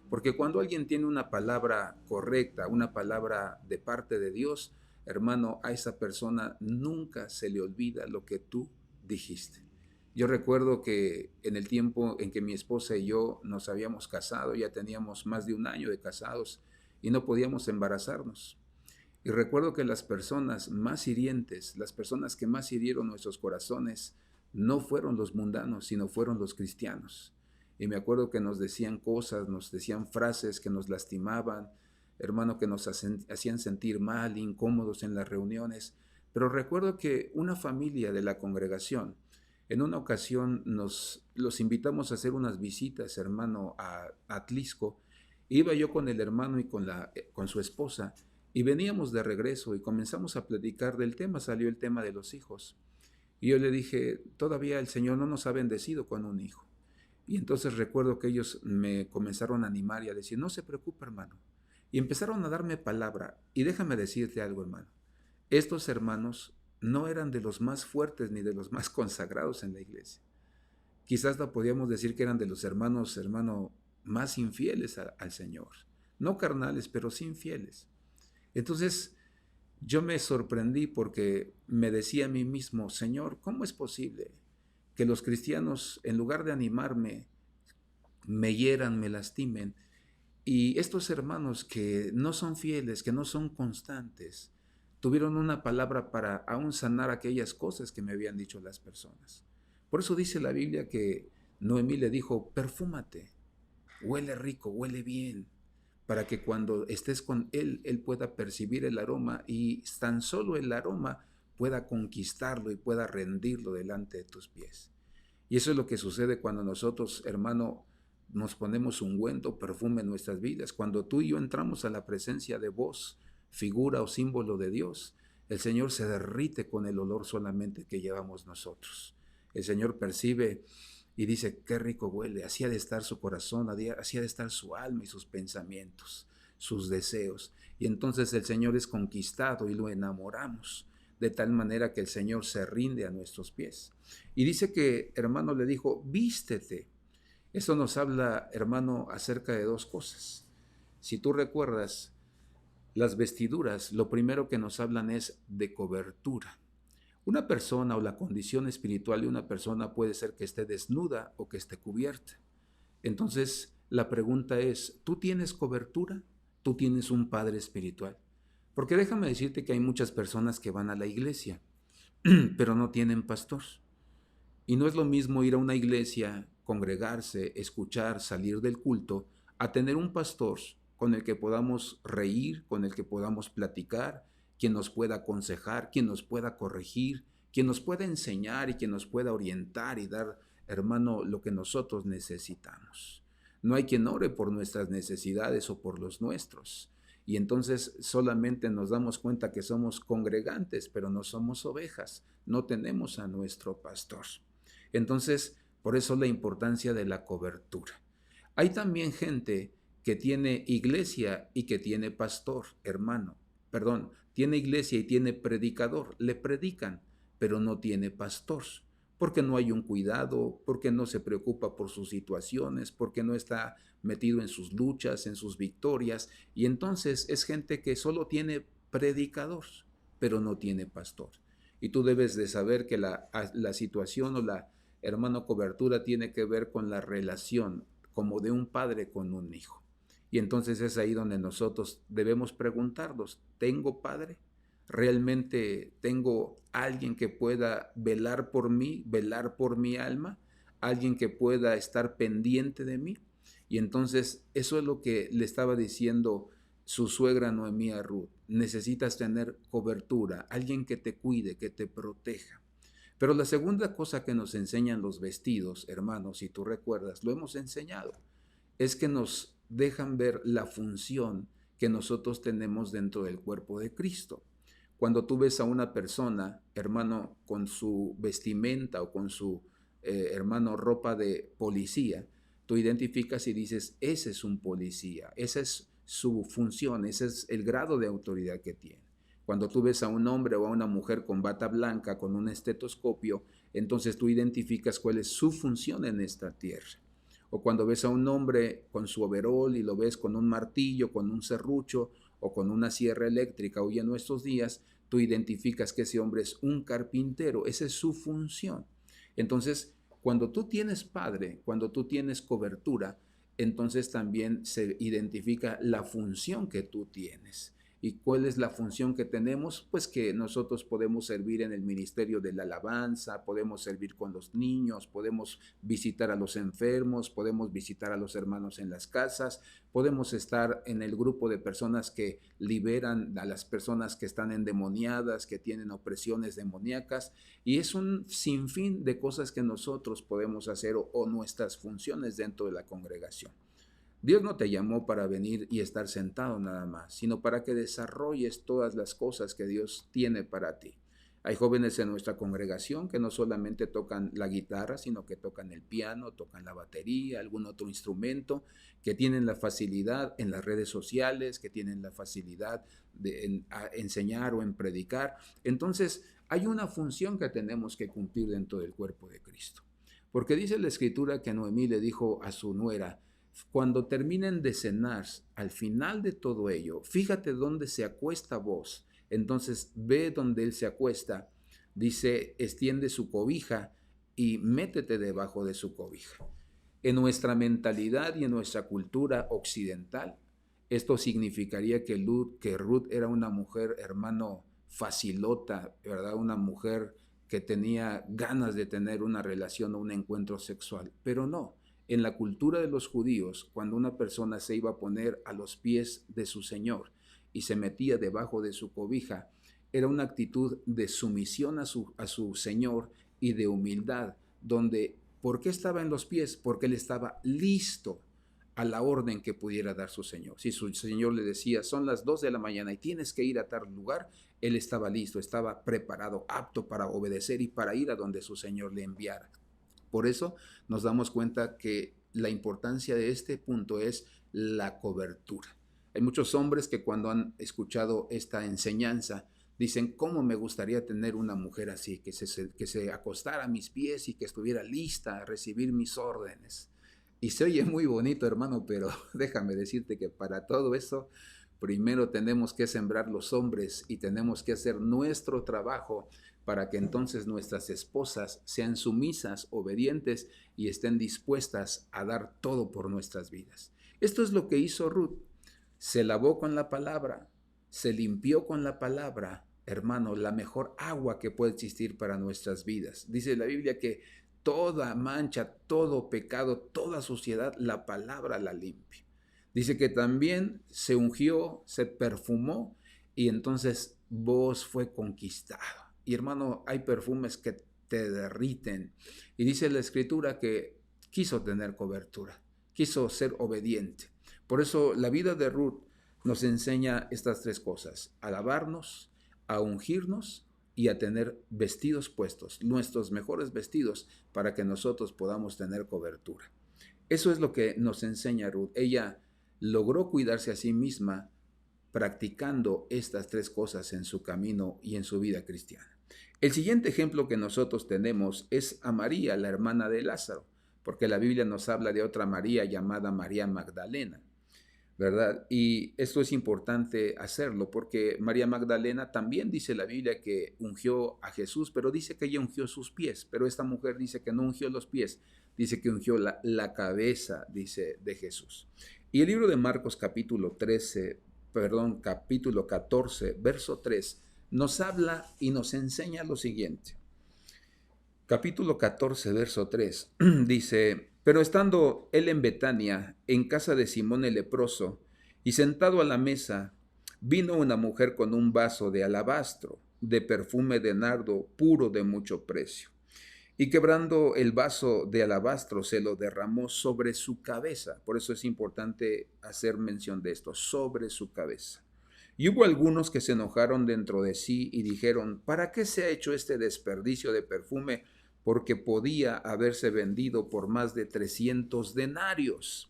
Porque cuando alguien tiene una palabra correcta, una palabra de parte de Dios, hermano, a esa persona nunca se le olvida lo que tú dijiste. Yo recuerdo que en el tiempo en que mi esposa y yo nos habíamos casado, ya teníamos más de un año de casados y no podíamos embarazarnos. Y recuerdo que las personas más hirientes, las personas que más hirieron nuestros corazones, no fueron los mundanos, sino fueron los cristianos. Y me acuerdo que nos decían cosas, nos decían frases que nos lastimaban, hermano, que nos hacían sentir mal, incómodos en las reuniones. Pero recuerdo que una familia de la congregación, en una ocasión los invitamos a hacer unas visitas, hermano, a Atlisco. Iba yo con el hermano y con su esposa, y veníamos de regreso y comenzamos a platicar del tema, salió el tema de los hijos. Y yo le dije, todavía el Señor no nos ha bendecido con un hijo. Y entonces recuerdo que ellos me comenzaron a animar y a decir, no se preocupe, hermano. Y empezaron a darme palabra. Y déjame decirte algo, hermano. Estos hermanos no eran de los más fuertes ni de los más consagrados en la iglesia. Quizás la podíamos decir que eran de los hermano, más infieles al Señor. No carnales, pero sí infieles. Entonces, yo me sorprendí porque me decía a mí mismo, Señor, ¿cómo es posible que los cristianos, en lugar de animarme, me hieran, me lastimen? Y estos hermanos que no son fieles, que no son constantes, tuvieron una palabra para aún sanar aquellas cosas que me habían dicho las personas. Por eso dice la Biblia que Noemí le dijo, perfúmate, huele rico, huele bien, para que cuando estés con él, él pueda percibir el aroma y tan solo el aroma pueda conquistarlo y pueda rendirlo delante de tus pies. Y eso es lo que sucede cuando nosotros, hermano, nos ponemos ungüento, perfume en nuestras vidas. Cuando tú y yo entramos a la presencia de voz, figura o símbolo de Dios, el Señor se derrite con el olor solamente que llevamos nosotros. El Señor percibe y dice, qué rico huele. Así ha de estar su corazón, así ha de estar su alma y sus pensamientos, sus deseos. Y entonces el Señor es conquistado y lo enamoramos, de tal manera que el Señor se rinde a nuestros pies. Y dice que, hermano, le dijo, vístete. Eso nos habla, hermano, acerca de dos cosas. Si tú recuerdas, las vestiduras, lo primero que nos hablan es de cobertura. Una persona o la condición espiritual de una persona puede ser que esté desnuda o que esté cubierta. Entonces, la pregunta es, ¿tú tienes cobertura? ¿Tú tienes un padre espiritual? Porque déjame decirte que hay muchas personas que van a la iglesia, pero no tienen pastor. Y no es lo mismo ir a una iglesia, congregarse, escuchar, salir del culto, a tener un pastor con el que podamos reír, con el que podamos platicar, quien nos pueda aconsejar, quien nos pueda corregir, quien nos pueda enseñar y quien nos pueda orientar y dar, hermano, lo que nosotros necesitamos. No hay quien ore por nuestras necesidades o por los nuestros. Y entonces solamente nos damos cuenta que somos congregantes, pero no somos ovejas, no tenemos a nuestro pastor. Entonces, por eso la importancia de la cobertura. Hay también gente que tiene iglesia y que tiene pastor, hermano. Perdón, tiene iglesia y tiene predicador. Le predican, pero no tiene pastor. Porque no hay un cuidado, porque no se preocupa por sus situaciones, porque no está metido en sus luchas, en sus victorias. Y entonces es gente que solo tiene predicador, pero no tiene pastor. Y tú debes de saber que la situación o la, hermano, cobertura tiene que ver con la relación como de un padre con un hijo. Y entonces es ahí donde nosotros debemos preguntarnos, ¿tengo padre? ¿Realmente tengo alguien que pueda velar por mí, velar por mi alma? ¿Alguien que pueda estar pendiente de mí? Y entonces eso es lo que le estaba diciendo su suegra Noemí a Ruth. Necesitas tener cobertura, alguien que te cuide, que te proteja. Pero la segunda cosa que nos enseñan los vestidos, hermanos, si tú recuerdas, lo hemos enseñado, es que nos dejan ver la función que nosotros tenemos dentro del cuerpo de Cristo. Cuando tú ves a una persona, hermano, con su vestimenta o con su, hermano, ropa de policía, tú identificas y dices, ese es un policía, esa es su función, ese es el grado de autoridad que tiene. Cuando tú ves a un hombre o a una mujer con bata blanca, con un estetoscopio, entonces tú identificas cuál es su función en esta tierra. O cuando ves a un hombre con su overol y lo ves con un martillo, con un serrucho o con una sierra eléctrica, hoy en nuestros días, tú identificas que ese hombre es un carpintero, esa es su función. Entonces, cuando tú tienes padre, cuando tú tienes cobertura, entonces también se identifica la función que tú tienes. ¿Y cuál es la función que tenemos? Pues que nosotros podemos servir en el ministerio de la alabanza, podemos servir con los niños, podemos visitar a los enfermos, podemos visitar a los hermanos en las casas, podemos estar en el grupo de personas que liberan a las personas que están endemoniadas, que tienen opresiones demoníacas, y es un sinfín de cosas que nosotros podemos hacer o nuestras funciones dentro de la congregación. Dios no te llamó para venir y estar sentado nada más, sino para que desarrolles todas las cosas que Dios tiene para ti. Hay jóvenes en nuestra congregación que no solamente tocan la guitarra, sino que tocan el piano, tocan la batería, algún otro instrumento, que tienen la facilidad en las redes sociales, que tienen la facilidad de enseñar o en predicar. Entonces, hay una función que tenemos que cumplir dentro del cuerpo de Cristo. Porque dice la Escritura que Noemí le dijo a su nuera: cuando terminen de cenar, al final de todo ello, fíjate dónde se acuesta vos. Entonces ve donde él se acuesta, dice, extiende su cobija y métete debajo de su cobija. En nuestra mentalidad y en nuestra cultura occidental, esto significaría que Ruth era una mujer, hermano, facilota, ¿verdad? Una mujer que tenía ganas de tener una relación o un encuentro sexual, pero no. En la cultura de los judíos, cuando una persona se iba a poner a los pies de su Señor y se metía debajo de su cobija, era una actitud de sumisión a su Señor y de humildad, donde, ¿por qué estaba en los pies? Porque él estaba listo a la orden que pudiera dar su Señor. Si su Señor le decía, son las 2 de la mañana y tienes que ir a tal lugar, él estaba listo, estaba preparado, apto para obedecer y para ir a donde su Señor le enviara. Por eso nos damos cuenta que la importancia de este punto es la cobertura. Hay muchos hombres que cuando han escuchado esta enseñanza dicen, ¿cómo me gustaría tener una mujer así, que se acostara a mis pies y que estuviera lista a recibir mis órdenes? Y se oye muy bonito, hermano, pero déjame decirte que para todo eso, primero tenemos que sembrar los hombres y tenemos que hacer nuestro trabajo para que entonces nuestras esposas sean sumisas, obedientes y estén dispuestas a dar todo por nuestras vidas. Esto es lo que hizo Ruth. Se lavó con la palabra, se limpió con la palabra, hermano, la mejor agua que puede existir para nuestras vidas. Dice la Biblia que toda mancha, todo pecado, toda suciedad, la palabra la limpia. Dice que también se ungió, se perfumó y entonces Booz fue conquistado. Y hermano, hay perfumes que te derriten. Y dice la Escritura que quiso tener cobertura, quiso ser obediente. Por eso la vida de Ruth nos enseña estas tres cosas: a lavarnos, a ungirnos y a tener vestidos puestos, nuestros mejores vestidos, para que nosotros podamos tener cobertura. Eso es lo que nos enseña Ruth. Ella logró cuidarse a sí misma practicando estas tres cosas en su camino y en su vida cristiana. El siguiente ejemplo que nosotros tenemos es a María, la hermana de Lázaro, porque la Biblia nos habla de otra María llamada María Magdalena, ¿verdad? Y esto es importante hacerlo porque María Magdalena también dice la Biblia que ungió a Jesús, pero dice que ella ungió sus pies, pero esta mujer dice que no ungió los pies, dice que ungió la cabeza, dice, de Jesús. Y el libro de Marcos capítulo 14, verso 3, nos habla y nos enseña lo siguiente. Capítulo 14, verso 3, dice: pero estando él en Betania, en casa de Simón el leproso, y sentado a la mesa, vino una mujer con un vaso de alabastro, de perfume de nardo puro de mucho precio. Y quebrando el vaso de alabastro, se lo derramó sobre su cabeza. Por eso es importante hacer mención de esto, sobre su cabeza. Y hubo algunos que se enojaron dentro de sí y dijeron: ¿para qué se ha hecho este desperdicio de perfume? Porque podía haberse vendido por más de 300 denarios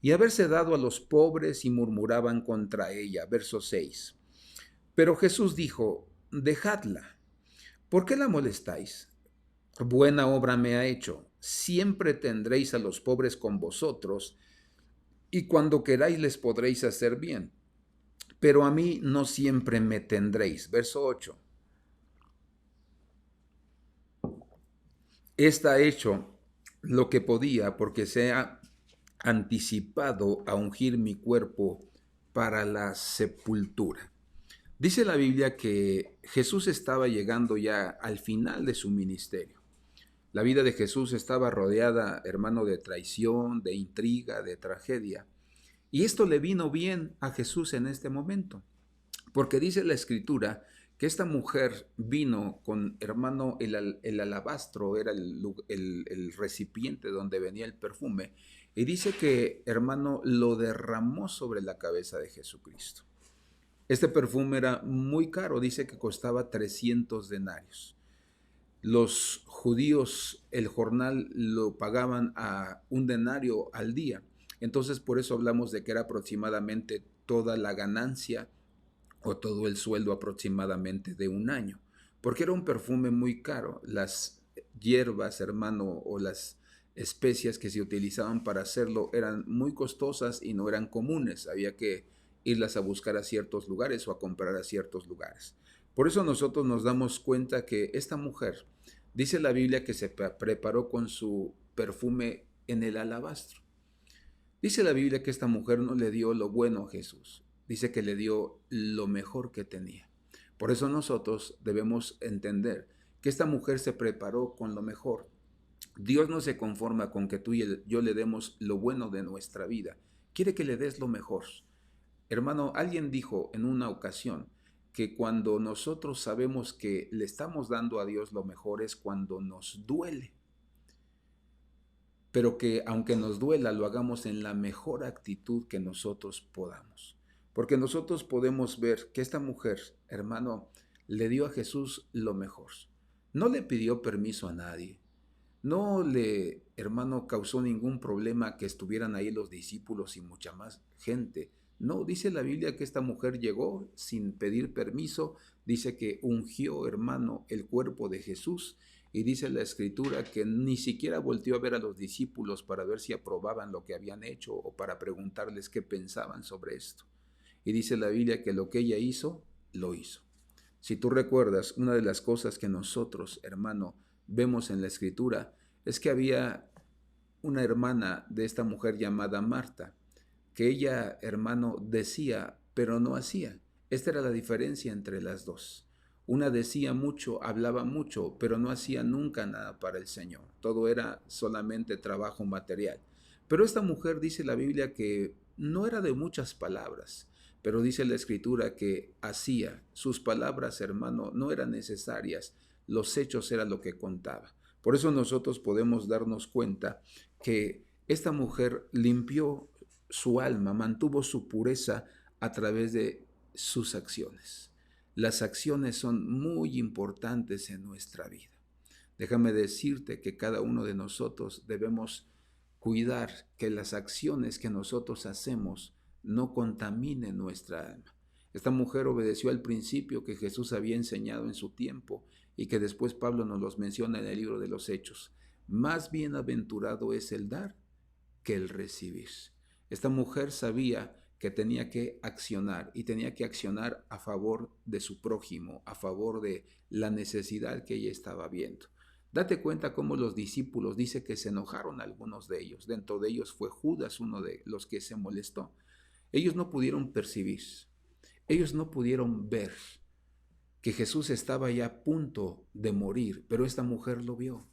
y haberse dado a los pobres, y murmuraban contra ella. Verso 6. Pero Jesús dijo: dejadla, ¿por qué la molestáis? Buena obra me ha hecho. Siempre tendréis a los pobres con vosotros, y cuando queráis les podréis hacer bien, pero a mí no siempre me tendréis. Verso 8. Esta ha hecho lo que podía, porque se ha anticipado a ungir mi cuerpo para la sepultura. Dice la Biblia que Jesús estaba llegando ya al final de su ministerio. La vida de Jesús estaba rodeada, hermano, de traición, de intriga, de tragedia. Y esto le vino bien a Jesús en este momento, porque dice la Escritura que esta mujer vino con, hermano, el alabastro, era el recipiente donde venía el perfume, y dice que, hermano, lo derramó sobre la cabeza de Jesucristo. Este perfume era muy caro, dice que costaba 300 denarios. Los judíos el jornal lo pagaban a un denario al día. Entonces por eso hablamos de que era aproximadamente toda la ganancia o todo el sueldo aproximadamente de un año. Porque era un perfume muy caro. Las hierbas, hermano, o las especias que se utilizaban para hacerlo eran muy costosas y no eran comunes. Había que irlas a buscar a ciertos lugares o a comprar a ciertos lugares. Por eso nosotros nos damos cuenta que esta mujer, dice la Biblia que se preparó con su perfume en el alabastro. Dice la Biblia que esta mujer no le dio lo bueno a Jesús, dice que le dio lo mejor que tenía. Por eso nosotros debemos entender que esta mujer se preparó con lo mejor. Dios no se conforma con que tú y yo le demos lo bueno de nuestra vida, quiere que le des lo mejor. Hermano, alguien dijo en una ocasión que cuando nosotros sabemos que le estamos dando a Dios lo mejor es cuando nos duele, pero que aunque nos duela lo hagamos en la mejor actitud que nosotros podamos. Porque nosotros podemos ver que esta mujer, hermano, le dio a Jesús lo mejor. No le pidió permiso a nadie. No le, hermano, causó ningún problema que estuvieran ahí los discípulos y mucha más gente. No, dice la Biblia que esta mujer llegó sin pedir permiso, dice que ungió, hermano, el cuerpo de Jesús y dice la Escritura que ni siquiera volteó a ver a los discípulos para ver si aprobaban lo que habían hecho o para preguntarles qué pensaban sobre esto. Y dice la Biblia que lo que ella hizo, lo hizo. Si tú recuerdas, una de las cosas que nosotros, hermano, vemos en la Escritura es que había una hermana de esta mujer llamada Marta, que ella, hermano, decía, pero no hacía. Esta era la diferencia entre las dos. Una decía mucho, hablaba mucho, pero no hacía nunca nada para el Señor. Todo era solamente trabajo material. Pero esta mujer dice la Biblia que no era de muchas palabras, pero dice la Escritura que hacía. Sus palabras, hermano, no eran necesarias. Los hechos eran lo que contaba. Por eso nosotros podemos darnos cuenta que esta mujer limpió su alma, mantuvo su pureza a través de sus acciones. Las acciones son muy importantes en nuestra vida. Déjame decirte que cada uno de nosotros debemos cuidar que las acciones que nosotros hacemos no contaminen nuestra alma. Esta mujer obedeció al principio que Jesús había enseñado en su tiempo y que después Pablo nos los menciona en el libro de los Hechos. Más bienaventurado es el dar que el recibir. Esta mujer sabía que tenía que accionar y tenía que accionar a favor de su prójimo, a favor de la necesidad que ella estaba viendo. Date cuenta cómo los discípulos, dice que se enojaron algunos de ellos. Dentro de ellos fue Judas uno de los que se molestó. Ellos no pudieron percibir, ellos no pudieron ver que Jesús estaba ya a punto de morir, pero esta mujer lo vio.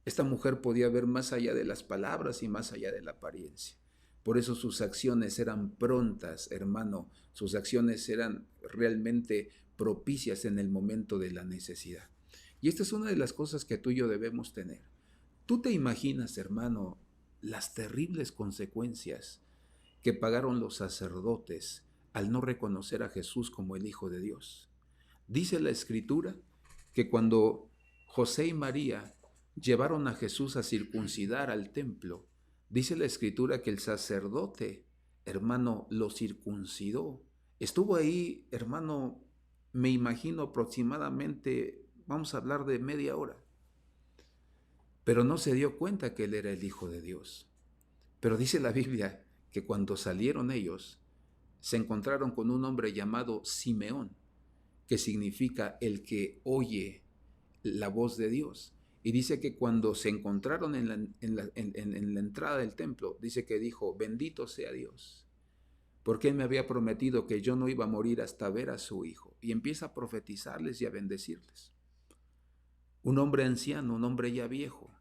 Esta mujer podía ver más allá de las palabras y más allá de la apariencia. Por eso sus acciones eran prontas, hermano. Sus acciones eran realmente propicias en el momento de la necesidad. Y esta es una de las cosas que tú y yo debemos tener. Tú te imaginas, hermano, las terribles consecuencias que pagaron los sacerdotes al no reconocer a Jesús como el Hijo de Dios. Dice la Escritura que cuando José y María llevaron a Jesús a circuncidar al templo, dice la Escritura que el sacerdote, hermano, lo circuncidó. Estuvo ahí, hermano, me imagino aproximadamente, vamos a hablar de media hora. Pero no se dio cuenta que él era el Hijo de Dios. Pero dice la Biblia que cuando salieron ellos, se encontraron con un hombre llamado Simeón, que significa el que oye la voz de Dios. Y dice que cuando se encontraron en la entrada del templo, dice que dijo, bendito sea Dios, porque él me había prometido que yo no iba a morir hasta ver a su hijo. Y empieza a profetizarles y a bendecirles. Un hombre anciano, un hombre ya viejo.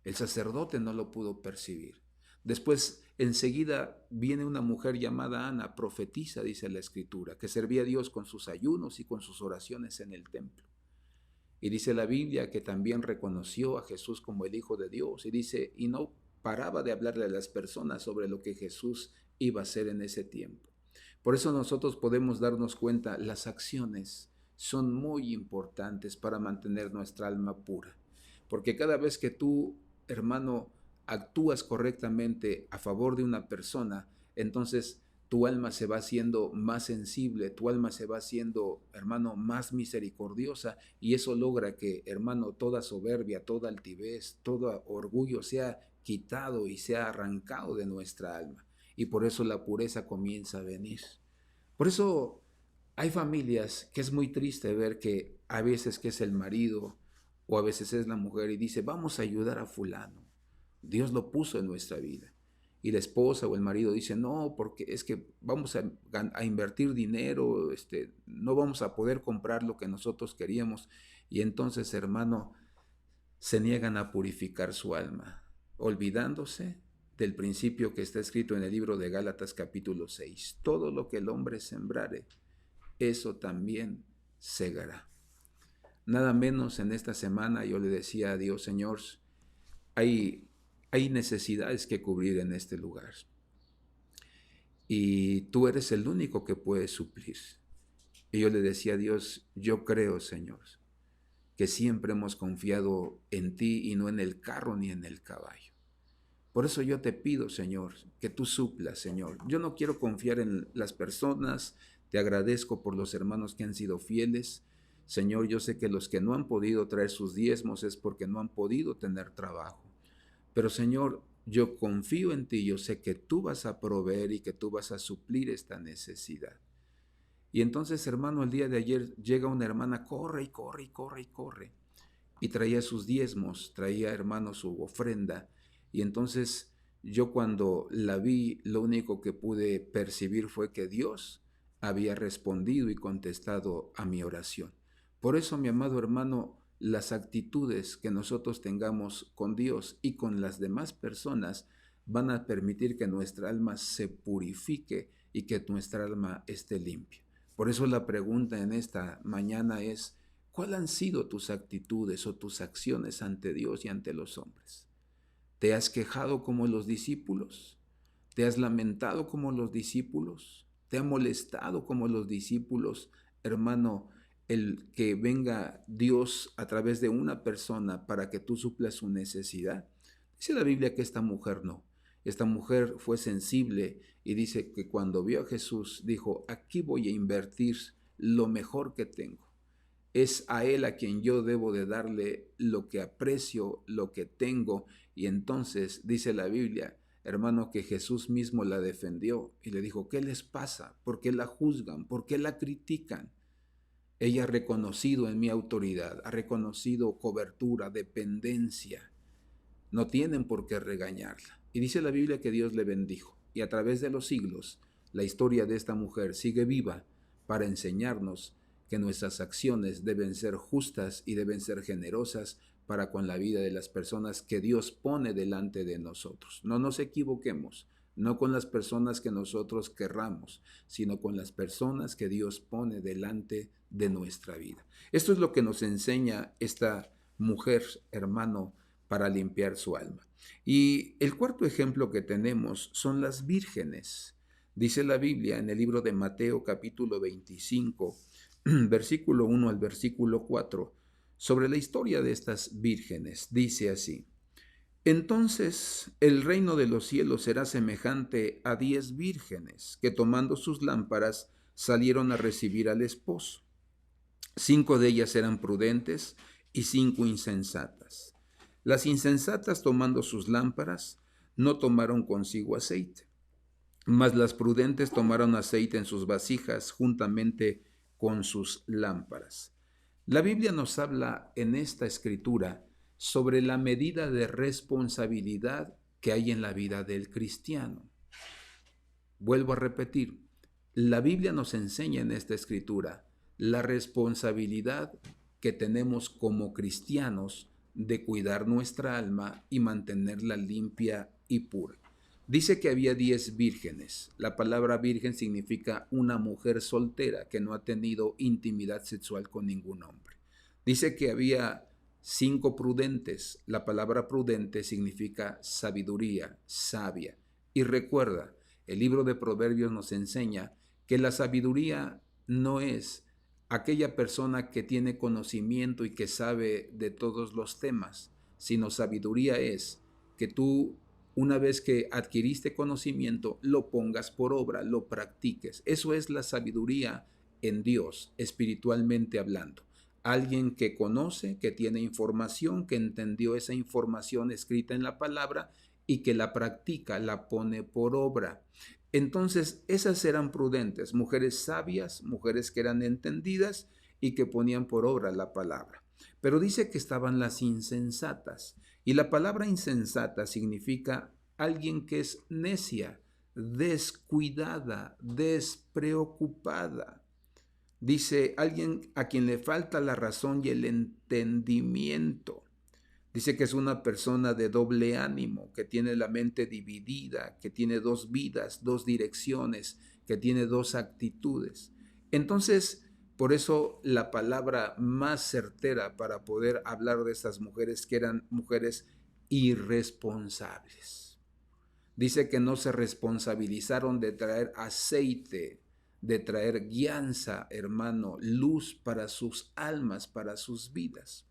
El sacerdote no lo pudo percibir. Después, enseguida, viene una mujer llamada Ana, profetiza, dice la Escritura, que servía a Dios con sus ayunos y con sus oraciones en el templo. Y dice la Biblia que también reconoció a Jesús como el Hijo de Dios. Y dice, y no paraba de hablarle a las personas sobre lo que Jesús iba a hacer en ese tiempo. Por eso nosotros podemos darnos cuenta, las acciones son muy importantes para mantener nuestra alma pura. Porque cada vez que tú, hermano, actúas correctamente a favor de una persona, entonces tu alma se va haciendo más sensible, tu alma se va haciendo, hermano, más misericordiosa, y eso logra que, hermano, toda soberbia, toda altivez, todo orgullo sea quitado y sea arrancado de nuestra alma. Y por eso la pureza comienza a venir. Por eso hay familias que es muy triste ver que a veces que es el marido o a veces es la mujer y dice, vamos a ayudar a fulano. Dios lo puso en nuestra vida. Y la esposa o el marido dice, no, porque es que vamos a invertir dinero, no vamos a poder comprar lo que nosotros queríamos. Y entonces, hermano, se niegan a purificar su alma, olvidándose del principio que está escrito en el libro de Gálatas capítulo 6. Todo lo que el hombre sembrare, eso también segará. Nada menos en esta semana yo le decía a Dios, Señor, hay necesidades que cubrir en este lugar. Y tú eres el único que puede suplir. Y yo le decía a Dios, yo creo, Señor, que siempre hemos confiado en ti y no en el carro ni en el caballo. Por eso yo te pido, Señor, que tú suplas, Señor. Yo no quiero confiar en las personas. Te agradezco por los hermanos que han sido fieles. Señor, yo sé que los que no han podido traer sus diezmos es porque no han podido tener trabajo. Pero, Señor, yo confío en ti. Yo sé que tú vas a proveer y que tú vas a suplir esta necesidad. Y entonces, hermano, el día de ayer llega una hermana, corre y corre y corre y corre. Y traía sus diezmos, traía, hermano, su ofrenda. Y entonces yo cuando la vi, lo único que pude percibir fue que Dios había respondido y contestado a mi oración. Por eso, mi amado hermano, las actitudes que nosotros tengamos con Dios y con las demás personas van a permitir que nuestra alma se purifique y que nuestra alma esté limpia. Por eso la pregunta en esta mañana es, ¿cuáles han sido tus actitudes o tus acciones ante Dios y ante los hombres? ¿Te has quejado como los discípulos? ¿Te has lamentado como los discípulos? ¿Te ha molestado como los discípulos, hermano, el que venga Dios a través de una persona para que tú suplas su necesidad? Dice la Biblia que esta mujer no. Esta mujer fue sensible y dice que cuando vio a Jesús dijo, aquí voy a invertir lo mejor que tengo. Es a Él a quien yo debo de darle lo que aprecio, lo que tengo. Y entonces dice la Biblia, hermano, que Jesús mismo la defendió y le dijo, ¿qué les pasa? ¿Por qué la juzgan? ¿Por qué la critican? Ella ha reconocido en mi autoridad, ha reconocido cobertura, dependencia. No tienen por qué regañarla. Y dice la Biblia que Dios le bendijo. Y a través de los siglos, la historia de esta mujer sigue viva para enseñarnos que nuestras acciones deben ser justas y deben ser generosas para con la vida de las personas que Dios pone delante de nosotros. No nos equivoquemos, no con las personas que nosotros querramos, sino con las personas que Dios pone delante de nuestra vida. Esto es lo que nos enseña esta mujer, hermano, para limpiar su alma. Y el cuarto ejemplo que tenemos son las vírgenes. Dice la Biblia en el libro de Mateo capítulo 25, versículo 1 al versículo 4, sobre la historia de estas vírgenes. Dice así, entonces el reino de los cielos será semejante a 10 vírgenes que tomando sus lámparas salieron a recibir al esposo. 5 de ellas eran prudentes y 5 insensatas. Las insensatas tomando sus lámparas no tomaron consigo aceite, mas las prudentes tomaron aceite en sus vasijas juntamente con sus lámparas. La Biblia nos habla en esta escritura sobre la medida de responsabilidad que hay en la vida del cristiano. Vuelvo a repetir, la Biblia nos enseña en esta escritura la responsabilidad que tenemos como cristianos de cuidar nuestra alma y mantenerla limpia y pura. Dice que había 10 vírgenes. La palabra virgen significa una mujer soltera que no ha tenido intimidad sexual con ningún hombre. Dice que había 5 prudentes. La palabra prudente significa sabiduría, sabia. Y recuerda, el libro de Proverbios nos enseña que la sabiduría no es aquella persona que tiene conocimiento y que sabe de todos los temas, sino sabiduría es que tú, una vez que adquiriste conocimiento, lo pongas por obra, lo practiques. Eso es la sabiduría en Dios, espiritualmente hablando. Alguien que conoce, que tiene información, que entendió esa información escrita en la palabra y que la practica, la pone por obra. Entonces, esas eran prudentes, mujeres sabias, mujeres que eran entendidas y que ponían por obra la palabra. Pero dice que estaban las insensatas. Y la palabra insensata significa alguien que es necia, descuidada, despreocupada. Dice alguien a quien le falta la razón y el entendimiento. Dice que es una persona de doble ánimo, que tiene la mente dividida, que tiene dos vidas, dos direcciones, que tiene dos actitudes. Entonces, por eso la palabra más certera para poder hablar de estas mujeres, que eran mujeres irresponsables. Dice que no se responsabilizaron de traer aceite, de traer guianza, hermano, luz para sus almas, para sus vidas.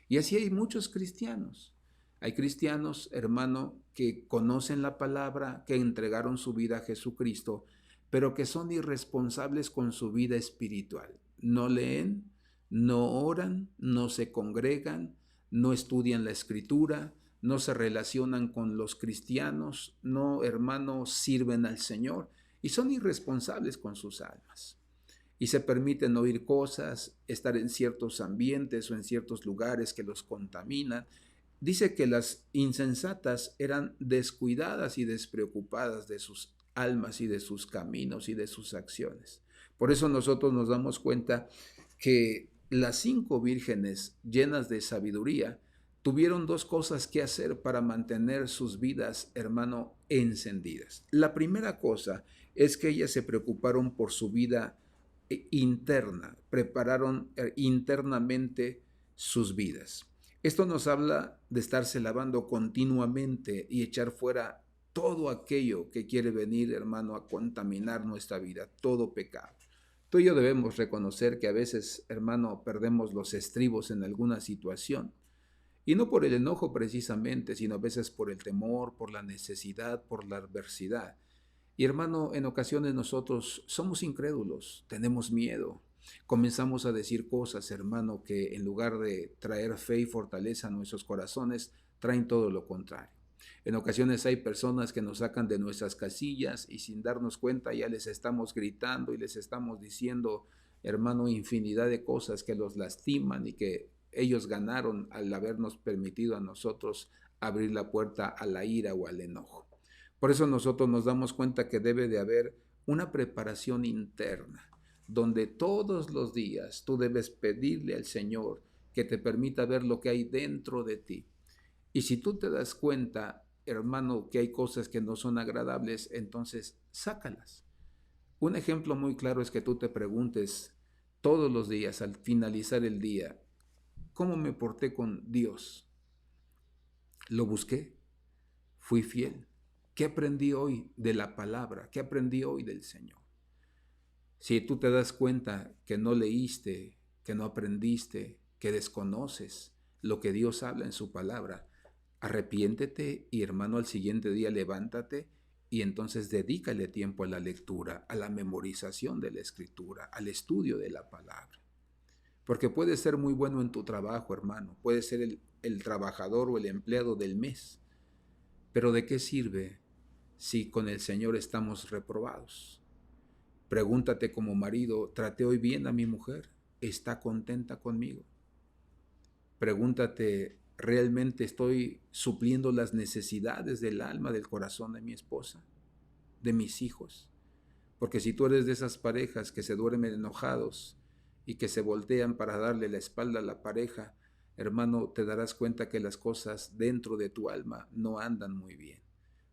Y así hay muchos cristianos. Hay cristianos, hermano, que conocen la palabra, que entregaron su vida a Jesucristo, pero que son irresponsables con su vida espiritual. No leen, no oran, no se congregan, no estudian la escritura, no se relacionan con los cristianos, no, hermano, sirven al Señor y son irresponsables con sus almas. Y se permiten oír cosas, estar en ciertos ambientes o en ciertos lugares que los contaminan. Dice que las insensatas eran descuidadas y despreocupadas de sus almas y de sus caminos y de sus acciones. Por eso nosotros nos damos cuenta que las 5 vírgenes llenas de sabiduría tuvieron 2 cosas que hacer para mantener sus vidas, hermano, encendidas. La primera cosa es que ellas se preocuparon por su vida interna, prepararon internamente sus vidas. Esto nos habla de estarse lavando continuamente y echar fuera todo aquello que quiere venir, hermano, a contaminar nuestra vida, todo pecado. Tú y yo debemos reconocer que a veces, hermano, perdemos los estribos en alguna situación. Y no por el enojo precisamente, sino a veces por el temor, por la necesidad, por la adversidad. Y hermano, en ocasiones nosotros somos incrédulos, tenemos miedo. Comenzamos a decir cosas, hermano, que en lugar de traer fe y fortaleza a nuestros corazones, traen todo lo contrario. En ocasiones hay personas que nos sacan de nuestras casillas y sin darnos cuenta ya les estamos gritando y les estamos diciendo, hermano, infinidad de cosas que los lastiman y que ellos ganaron al habernos permitido a nosotros abrir la puerta a la ira o al enojo. Por eso nosotros nos damos cuenta que debe de haber una preparación interna, donde todos los días tú debes pedirle al Señor que te permita ver lo que hay dentro de ti. Y si tú te das cuenta, hermano, que hay cosas que no son agradables, entonces sácalas. Un ejemplo muy claro es que tú te preguntes todos los días, al finalizar el día, ¿cómo me porté con Dios? ¿Lo busqué? ¿Fui fiel? ¿Qué aprendí hoy de la palabra? ¿Qué aprendí hoy del Señor? Si tú te das cuenta que no leíste, que no aprendiste, que desconoces lo que Dios habla en su palabra, arrepiéntete y hermano, al siguiente día levántate y entonces dedícale tiempo a la lectura, a la memorización de la escritura, al estudio de la palabra. Porque puedes ser muy bueno en tu trabajo, hermano, puedes ser el trabajador o el empleado del mes, pero ¿de qué sirve si con el Señor estamos reprobados? Pregúntate como marido, ¿traté hoy bien a mi mujer? ¿Está contenta conmigo? Pregúntate, ¿realmente estoy supliendo las necesidades del alma, del corazón de mi esposa, de mis hijos? Porque si tú eres de esas parejas que se duermen enojados y que se voltean para darle la espalda a la pareja, hermano, te darás cuenta que las cosas dentro de tu alma no andan muy bien.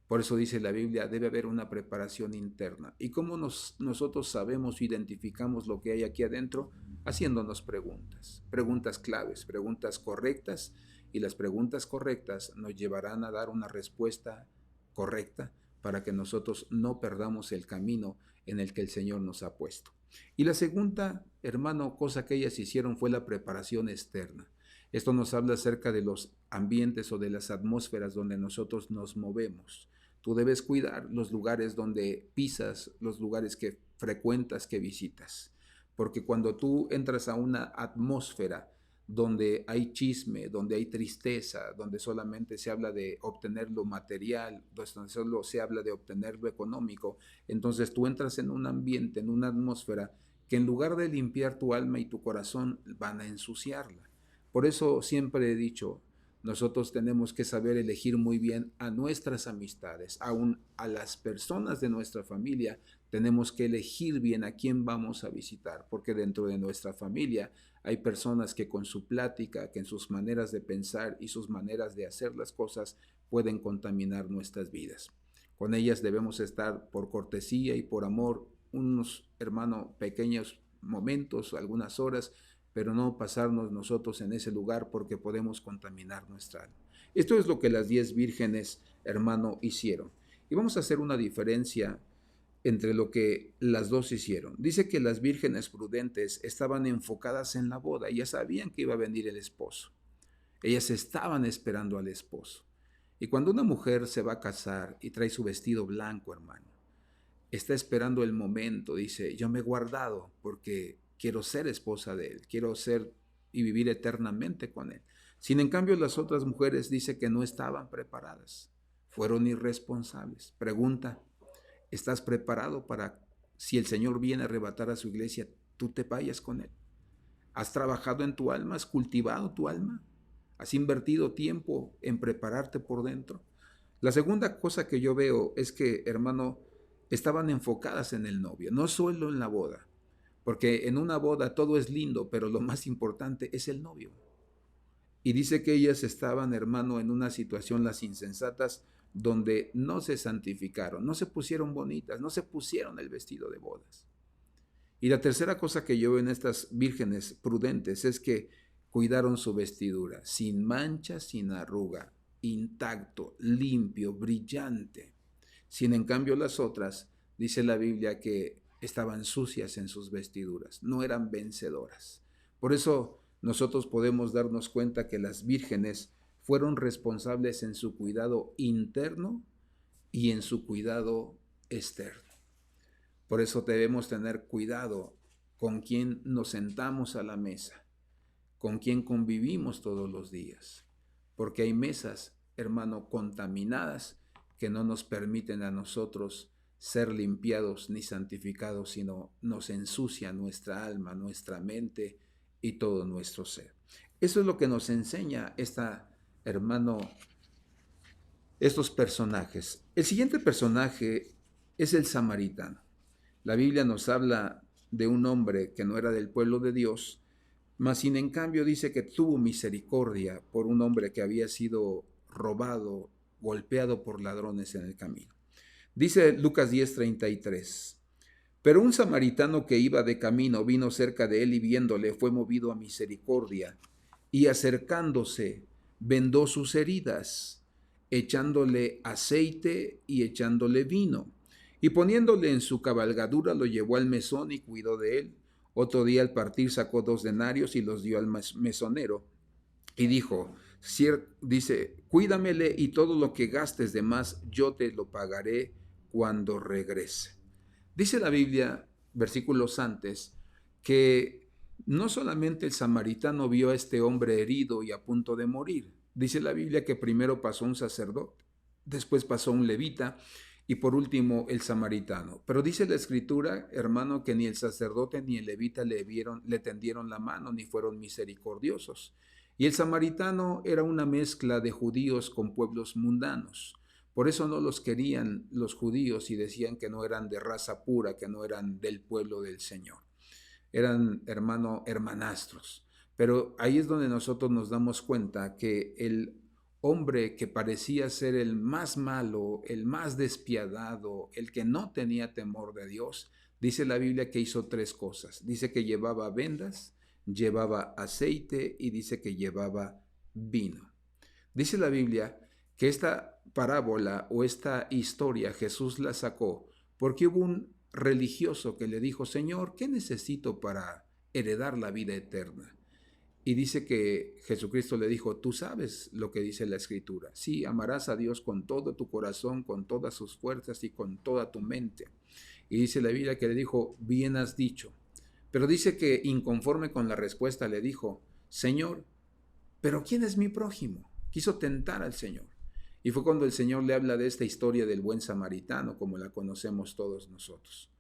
Por eso dice la Biblia, debe haber una preparación interna. ¿Y cómo nosotros sabemos, identificamos lo que hay aquí adentro? Haciéndonos preguntas, preguntas claves, preguntas correctas, y las preguntas correctas nos llevarán a dar una respuesta correcta para que nosotros no perdamos el camino en el que el Señor nos ha puesto. Y la segunda, hermano, cosa que ellas hicieron fue la preparación externa. Esto nos habla acerca de los ambientes o de las atmósferas donde nosotros nos movemos. Tú debes cuidar los lugares donde pisas, los lugares que frecuentas, que visitas. Porque cuando tú entras a una atmósfera donde hay chisme, donde hay tristeza, donde solamente se habla de obtener lo material, donde solo se habla de obtener lo económico, entonces tú entras en un ambiente, en una atmósfera que en lugar de limpiar tu alma y tu corazón, van a ensuciarla. Por eso siempre he dicho, nosotros tenemos que saber elegir muy bien a nuestras amistades, aún a las personas de nuestra familia, tenemos que elegir bien a quién vamos a visitar, porque dentro de nuestra familia hay personas que con su plática, que en sus maneras de pensar y sus maneras de hacer las cosas pueden contaminar nuestras vidas. Con ellas debemos estar por cortesía y por amor unos, hermano, pequeños momentos, algunas horas, pero no pasarnos nosotros en ese lugar porque podemos contaminar nuestra alma. Esto es lo que las 10 vírgenes, hermano, hicieron. Y vamos a hacer una diferencia entre lo que las dos hicieron. Dice que las vírgenes prudentes estaban enfocadas en la boda, ellas sabían que iba a venir el esposo. Ellas estaban esperando al esposo. Y cuando una mujer se va a casar y trae su vestido blanco, hermano, está esperando el momento, dice, yo me he guardado porque quiero ser esposa de él, quiero ser y vivir eternamente con él. Sin en cambio, las otras mujeres dice que no estaban preparadas, fueron irresponsables. Pregunta, ¿estás preparado para, si el Señor viene a arrebatar a su iglesia, tú te vayas con él? ¿Has trabajado en tu alma? ¿Has cultivado tu alma? ¿Has invertido tiempo en prepararte por dentro? La segunda cosa que yo veo es que, hermano, estaban enfocadas en el novio, no solo en la boda, porque en una boda todo es lindo, pero lo más importante es el novio. Y dice que ellas estaban, hermano, en una situación, las insensatas, donde no se santificaron, no se pusieron bonitas, no se pusieron el vestido de bodas. Y la tercera cosa que yo veo en estas vírgenes prudentes es que cuidaron su vestidura, sin mancha, sin arruga, intacto, limpio, brillante. Sin en cambio las otras, dice la Biblia que estaban sucias en sus vestiduras, no eran vencedoras. Por eso nosotros podemos darnos cuenta que las vírgenes fueron responsables en su cuidado interno y en su cuidado externo. Por eso debemos tener cuidado con quién nos sentamos a la mesa, con quién convivimos todos los días, porque hay mesas, hermano, contaminadas que no nos permiten a nosotros ser limpiados ni santificados, sino nos ensucia nuestra alma, nuestra mente y todo nuestro ser. Eso es lo que nos enseña hermano, estos personajes. El siguiente personaje es el samaritano. La Biblia nos habla de un hombre que no era del pueblo de Dios, mas sin en cambio dice que tuvo misericordia por un hombre que había sido robado, golpeado por ladrones en el camino. Dice Lucas 10:33, pero un samaritano que iba de camino vino cerca de él y viéndole fue movido a misericordia y acercándose vendó sus heridas, echándole aceite y echándole vino. Y poniéndole en su cabalgadura lo llevó al mesón y cuidó de él. Otro día al partir sacó 2 denarios y los dio al mesonero. Y dijo, dice, cuídamele y todo lo que gastes de más yo te lo pagaré cuando regrese. Dice la Biblia, versículos antes, que no solamente el samaritano vio a este hombre herido y a punto de morir. Dice la Biblia que primero pasó un sacerdote, después pasó un levita, y por último el samaritano. Pero dice la escritura, hermano, que ni el sacerdote ni el levita le tendieron la mano ni fueron misericordiosos. Y el samaritano era una mezcla de judíos con pueblos mundanos. Por eso no los querían los judíos y decían que no eran de raza pura, que no eran del pueblo del Señor. Eran, hermano, hermanastros. Pero ahí es donde nosotros nos damos cuenta que el hombre que parecía ser el más malo, el más despiadado, el que no tenía temor de Dios, dice la Biblia que hizo 3 cosas. Dice que llevaba vendas, llevaba aceite y dice que llevaba vino. Dice la Biblia que esta parábola o esta historia Jesús la sacó porque hubo un religioso que le dijo: Señor, ¿qué necesito para heredar la vida eterna? Y dice que Jesucristo le dijo: tú sabes lo que dice la Escritura. Sí, amarás a Dios con todo tu corazón, con todas sus fuerzas y con toda tu mente. Y dice la Biblia que le dijo: bien has dicho. Pero dice que inconforme con la respuesta le dijo: Señor, ¿pero quién es mi prójimo? Quiso tentar al Señor. Y fue cuando el Señor le habla de esta historia del buen samaritano, como la conocemos todos nosotros.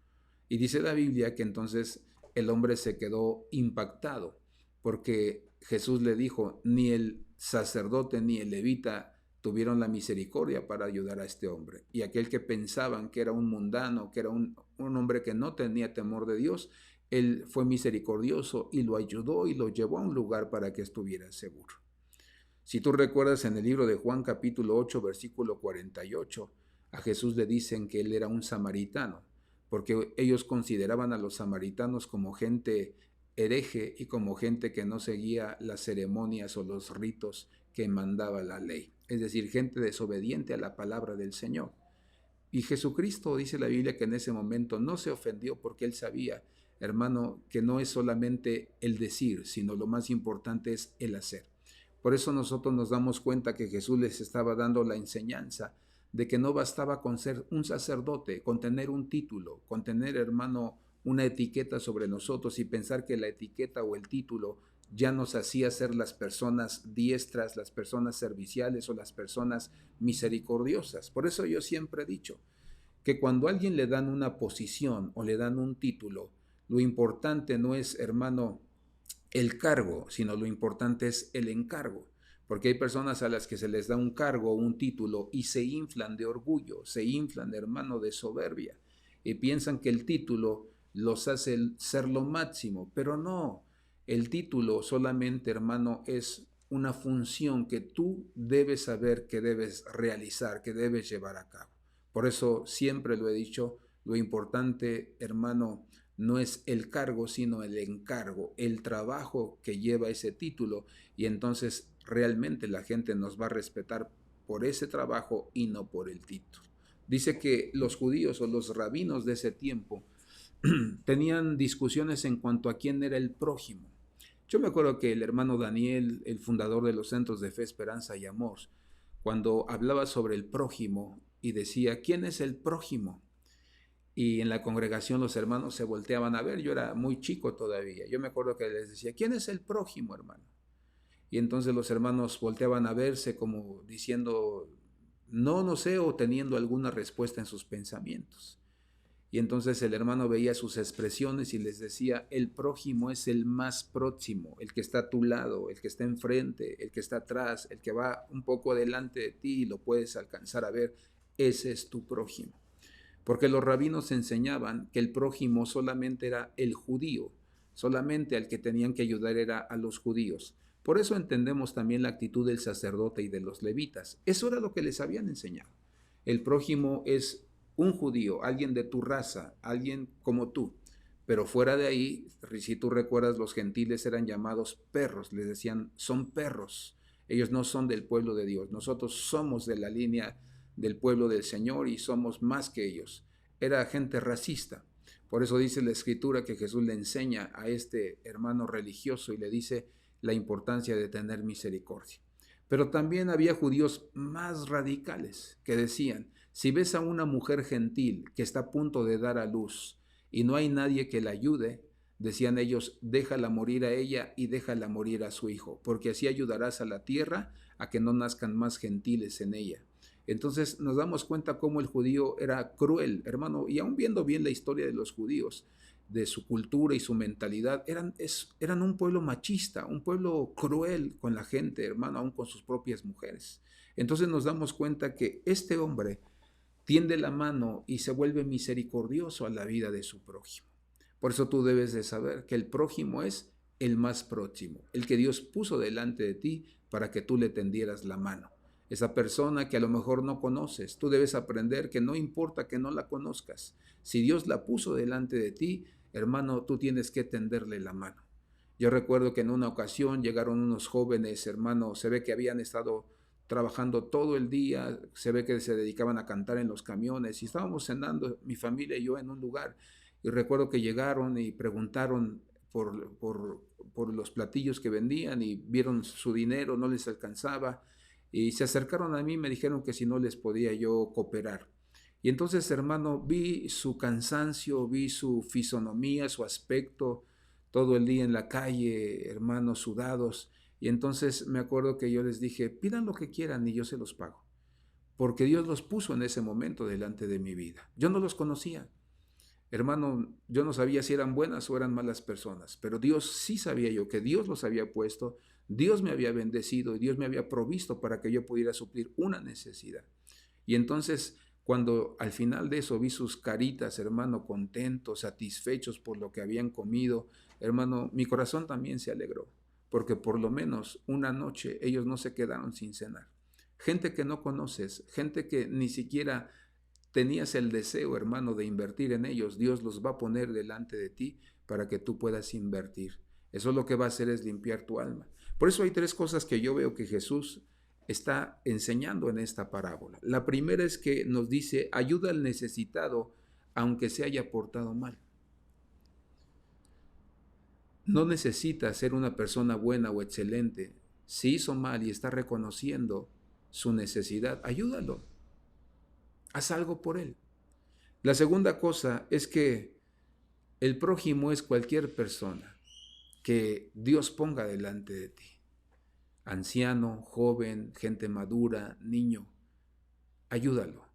Y dice la Biblia que entonces el hombre se quedó impactado, porque Jesús le dijo: ni el sacerdote ni el levita tuvieron la misericordia para ayudar a este hombre. Y aquel que pensaban que era un mundano, que era un hombre que no tenía temor de Dios, él fue misericordioso y lo ayudó y lo llevó a un lugar para que estuviera seguro. Si tú recuerdas, en el libro de Juan capítulo 8, versículo 48, a Jesús le dicen que él era un samaritano, porque ellos consideraban a los samaritanos como gente hereje y como gente que no seguía las ceremonias o los ritos que mandaba la ley, es decir, gente desobediente a la palabra del Señor. Y Jesucristo, dice la Biblia, que en ese momento no se ofendió, porque él sabía, hermano, que no es solamente el decir, sino lo más importante es el hacer. Por eso nosotros nos damos cuenta que Jesús les estaba dando la enseñanza de que no bastaba con ser un sacerdote, con tener un título, con tener, hermano, una etiqueta sobre nosotros y pensar que la etiqueta o el título ya nos hacía ser las personas diestras, las personas serviciales o las personas misericordiosas. Por eso yo siempre he dicho que cuando a alguien le dan una posición o le dan un título, lo importante no es, hermano, el cargo, sino lo importante es el encargo. Porque hay personas a las que se les da un cargo o un título y se inflan de orgullo, se inflan, hermano, de soberbia, y piensan que el título los hace ser lo máximo, pero no. El título solamente, hermano, es una función que tú debes saber que debes realizar, que debes llevar a cabo. Por eso siempre lo he dicho, lo importante, hermano, no es el cargo, sino el encargo, el trabajo que lleva ese título, y entonces realmente la gente nos va a respetar por ese trabajo y no por el título. Dice que los judíos o los rabinos de ese tiempo tenían discusiones en cuanto a quién era el prójimo. Yo me acuerdo que el hermano Daniel, el fundador de los Centros de Fe, Esperanza y Amor, cuando hablaba sobre el prójimo y decía: ¿quién es el prójimo? Y en la congregación los hermanos se volteaban a ver. Yo era muy chico todavía. Yo me acuerdo que les decía: ¿quién es el prójimo, hermano? Y entonces los hermanos volteaban a verse como diciendo: no sé, o teniendo alguna respuesta en sus pensamientos. Y entonces el hermano veía sus expresiones y les decía: el prójimo es el más próximo, el que está a tu lado, el que está enfrente, el que está atrás, el que va un poco adelante de ti y lo puedes alcanzar a ver. Ese es tu prójimo. Porque los rabinos enseñaban que el prójimo solamente era el judío, solamente al que tenían que ayudar era a los judíos. Por eso entendemos también la actitud del sacerdote y de los levitas. Eso era lo que les habían enseñado. El prójimo es un judío, alguien de tu raza, alguien como tú. Pero fuera de ahí, si tú recuerdas, los gentiles eran llamados perros, les decían: son perros. Ellos no son del pueblo de Dios, nosotros somos de la línea del pueblo del Señor y somos más que ellos. Era gente racista. Por eso dice la Escritura que Jesús le enseña a este hermano religioso y le dice la importancia de tener misericordia. Pero también había judíos más radicales que decían: si ves a una mujer gentil que está a punto de dar a luz y no hay nadie que la ayude, decían ellos, déjala morir a ella y déjala morir a su hijo, porque así ayudarás a la tierra a que no nazcan más gentiles en ella. Entonces nos damos cuenta cómo el judío era cruel, hermano, y aún viendo bien la historia de los judíos, de su cultura y su mentalidad, eran un pueblo machista, un pueblo cruel con la gente, hermano, aún con sus propias mujeres. Entonces nos damos cuenta que este hombre tiende la mano y se vuelve misericordioso a la vida de su prójimo. Por eso tú debes de saber que el prójimo es el más próximo, el que Dios puso delante de ti para que tú le tendieras la mano. Esa persona que a lo mejor no conoces, tú debes aprender que no importa que no la conozcas. Si Dios la puso delante de ti, hermano, tú tienes que tenderle la mano. Yo recuerdo que en una ocasión llegaron unos jóvenes, hermano, se ve que habían estado trabajando todo el día, se ve que se dedicaban a cantar en los camiones y estábamos cenando mi familia y yo en un lugar y recuerdo que llegaron y preguntaron por los platillos que vendían y vieron su dinero, no les alcanzaba y se acercaron a mí y me dijeron que si no les podía yo cooperar. Y entonces, hermano, vi su cansancio, vi su fisonomía, su aspecto, todo el día en la calle, hermanos, sudados. Y entonces me acuerdo que yo les dije, pidan lo que quieran y yo se los pago. Porque Dios los puso en ese momento delante de mi vida. Yo no los conocía. Hermano, yo no sabía si eran buenas o eran malas personas, pero Dios sí sabía yo que Dios los había puesto, Dios me había bendecido y Dios me había provisto para que yo pudiera suplir una necesidad. Y entonces, cuando al final de eso vi sus caritas, hermano, contentos, satisfechos por lo que habían comido, hermano, mi corazón también se alegró, porque por lo menos una noche ellos no se quedaron sin cenar. Gente que no conoces, gente que ni siquiera tenías el deseo, hermano, de invertir en ellos, Dios los va a poner delante de ti para que tú puedas invertir. Eso lo que va a hacer es limpiar tu alma. Por eso hay tres cosas que yo veo que Jesús está enseñando en esta parábola. La primera es que nos dice, ayuda al necesitado aunque se haya portado mal. No necesita ser una persona buena o excelente. Si hizo mal y está reconociendo su necesidad, ayúdalo. Haz algo por él. La segunda cosa es que el prójimo es cualquier persona que Dios ponga delante de ti. Anciano, joven, gente madura, niño, ayúdalo.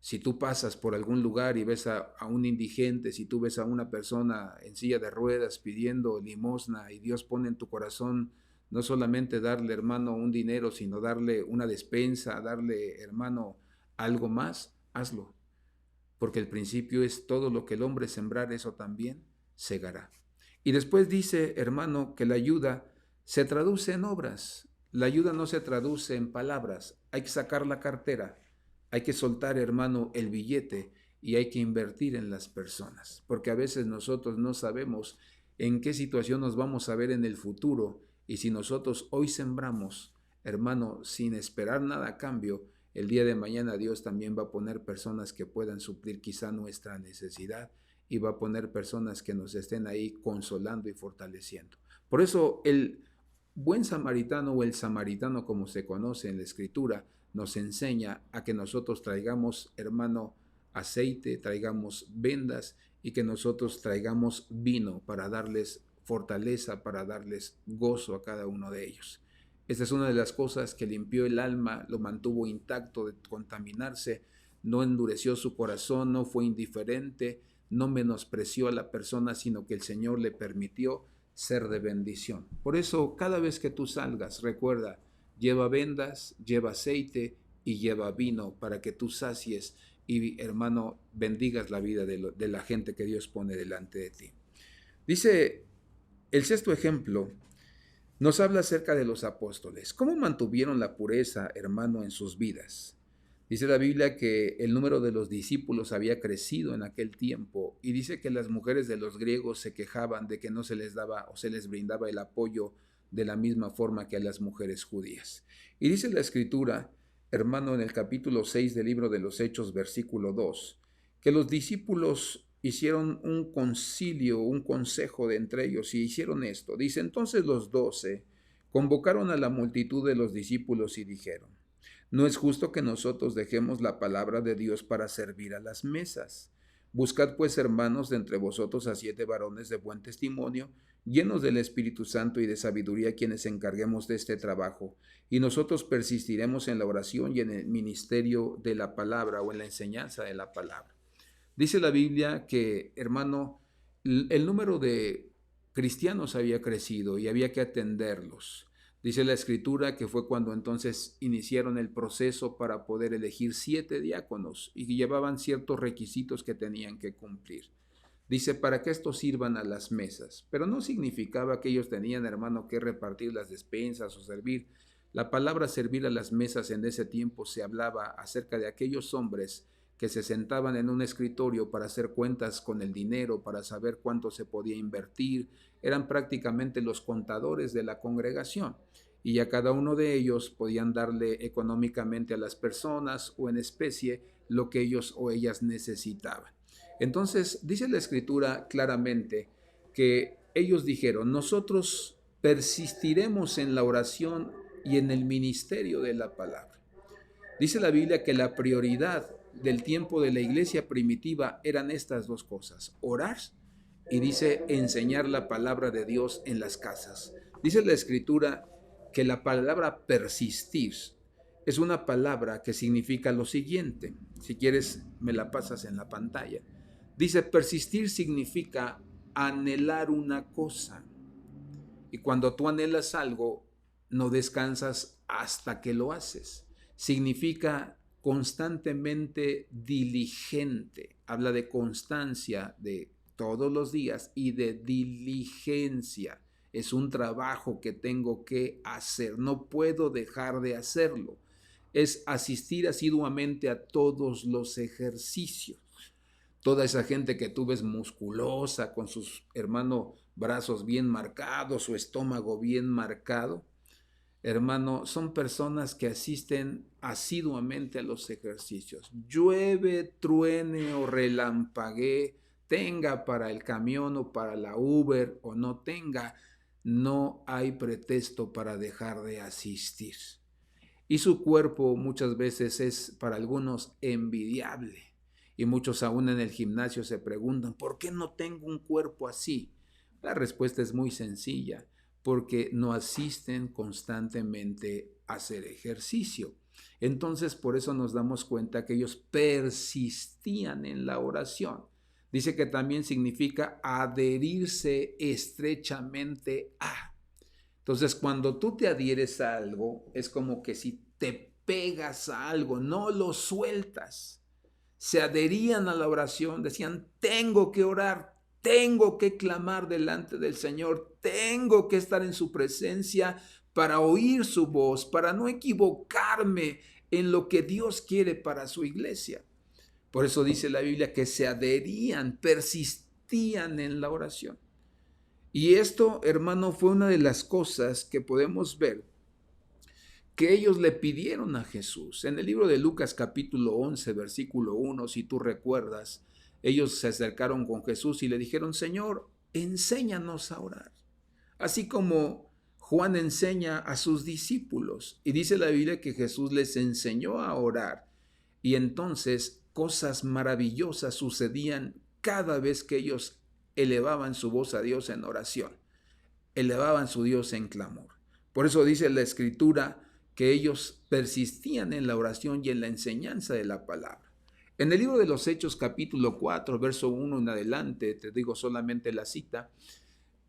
Si tú pasas por algún lugar y ves a un indigente, si tú ves a una persona en silla de ruedas pidiendo limosna y Dios pone en tu corazón no solamente darle, hermano, un dinero, sino darle una despensa, darle, hermano, algo más, hazlo. Porque el principio es todo lo que el hombre sembrar, eso también segará. Y después dice, hermano, que la ayuda se traduce en obras. La ayuda no se traduce en palabras. Hay que sacar la cartera, hay que soltar, hermano, el billete y hay que invertir en las personas. Porque a veces nosotros no sabemos en qué situación nos vamos a ver en el futuro y si nosotros hoy sembramos, hermano, sin esperar nada a cambio, el día de mañana Dios también va a poner personas que puedan suplir quizá nuestra necesidad y va a poner personas que nos estén ahí consolando y fortaleciendo. Por eso el buen samaritano o el samaritano como se conoce en la escritura nos enseña a que nosotros traigamos, hermano, aceite, traigamos vendas y que nosotros traigamos vino para darles fortaleza, para darles gozo a cada uno de ellos. Esta es una de las cosas que limpió el alma, lo mantuvo intacto de contaminarse, no endureció su corazón, no fue indiferente, no menospreció a la persona, sino que el Señor le permitió ser de bendición. Por eso, cada vez que tú salgas, recuerda, lleva vendas, lleva aceite y lleva vino para que tú sacies y, hermano, bendigas la vida de la gente que Dios pone delante de ti. Dice el sexto ejemplo, nos habla acerca de los apóstoles. ¿Cómo mantuvieron la pureza, hermano, en sus vidas? Dice la Biblia que el número de los discípulos había crecido en aquel tiempo y dice que las mujeres de los griegos se quejaban de que no se les daba o se les brindaba el apoyo de la misma forma que a las mujeres judías. Y dice la Escritura, hermano, en el capítulo 6 del libro de los Hechos, versículo 2, que los discípulos hicieron un concilio, un consejo de entre ellos y hicieron esto. Dice, entonces los 12 convocaron a la multitud de los discípulos y dijeron, no es justo que nosotros dejemos la palabra de Dios para servir a las mesas. Buscad pues, hermanos, de entre vosotros a 7 varones de buen testimonio, llenos del Espíritu Santo y de sabiduría, quienes encarguemos de este trabajo, y nosotros persistiremos en la oración y en el ministerio de la palabra o en la enseñanza de la palabra. Dice la Biblia que, hermano, el número de cristianos había crecido y había que atenderlos. Dice la Escritura que fue cuando entonces iniciaron el proceso para poder elegir 7 diáconos y llevaban ciertos requisitos que tenían que cumplir. Dice, para que estos sirvan a las mesas. Pero no significaba que ellos tenían, hermano, que repartir las despensas o servir. La palabra servir a las mesas en ese tiempo se hablaba acerca de aquellos hombres que se sentaban en un escritorio para hacer cuentas con el dinero, para saber cuánto se podía invertir. Eran prácticamente los contadores de la congregación. y a cada uno de ellos podían darle económicamente a las personas o en especie lo que ellos o ellas necesitaban. Entonces, dice la Escritura claramente que ellos dijeron, nosotros persistiremos en la oración y en el ministerio de la palabra. Dice la Biblia que la prioridad del tiempo de la iglesia primitiva eran estas dos cosas, orar y dice enseñar la palabra de Dios en las casas. Dice la Escritura que la palabra persistir es una palabra que significa lo siguiente. Si quieres, me la pasas en la pantalla. Dice, persistir significa anhelar una cosa. Y cuando tú anhelas algo, no descansas hasta que lo haces. Significa constantemente diligente. Habla de constancia, de todos los días y de diligencia. Es un trabajo que tengo que hacer. No puedo dejar de hacerlo. Es asistir asiduamente a todos los ejercicios. Toda esa gente que tú ves musculosa, con sus brazos bien marcados, su estómago bien marcado, hermano, son personas que asisten asiduamente a los ejercicios. Llueve, truene o relampaguee, tenga para el camión o para la Uber o no tenga, no hay pretexto para dejar de asistir. Y su cuerpo muchas veces es para algunos envidiable. Y muchos aún en el gimnasio se preguntan, ¿por qué no tengo un cuerpo así? La respuesta es muy sencilla, porque no asisten constantemente a hacer ejercicio. Entonces, por eso nos damos cuenta que ellos persistían en la oración. Dice que también significa adherirse estrechamente a. Entonces, cuando tú te adhieres a algo, es como que si te pegas a algo, no lo sueltas. Se adherían a la oración, decían, tengo que orar, tengo que clamar delante del Señor, tengo que estar en su presencia para oír su voz, para no equivocarme en lo que Dios quiere para su iglesia. Por eso dice la Biblia que se adherían, persistían en la oración. Y esto, hermano, fue una de las cosas que podemos ver que ellos le pidieron a Jesús. En el libro de Lucas capítulo 11, versículo 1, si tú recuerdas, ellos se acercaron con Jesús y le dijeron, Señor, enséñanos a orar. Así como Juan enseña a sus discípulos. Y dice la Biblia que Jesús les enseñó a orar. Y entonces cosas maravillosas sucedían cada vez que ellos elevaban su voz a Dios en oración. Elevaban su Dios en clamor. Por eso dice la Escritura que ellos persistían en la oración y en la enseñanza de la palabra. En el libro de los Hechos capítulo 4, verso 1 en adelante, te digo solamente la cita,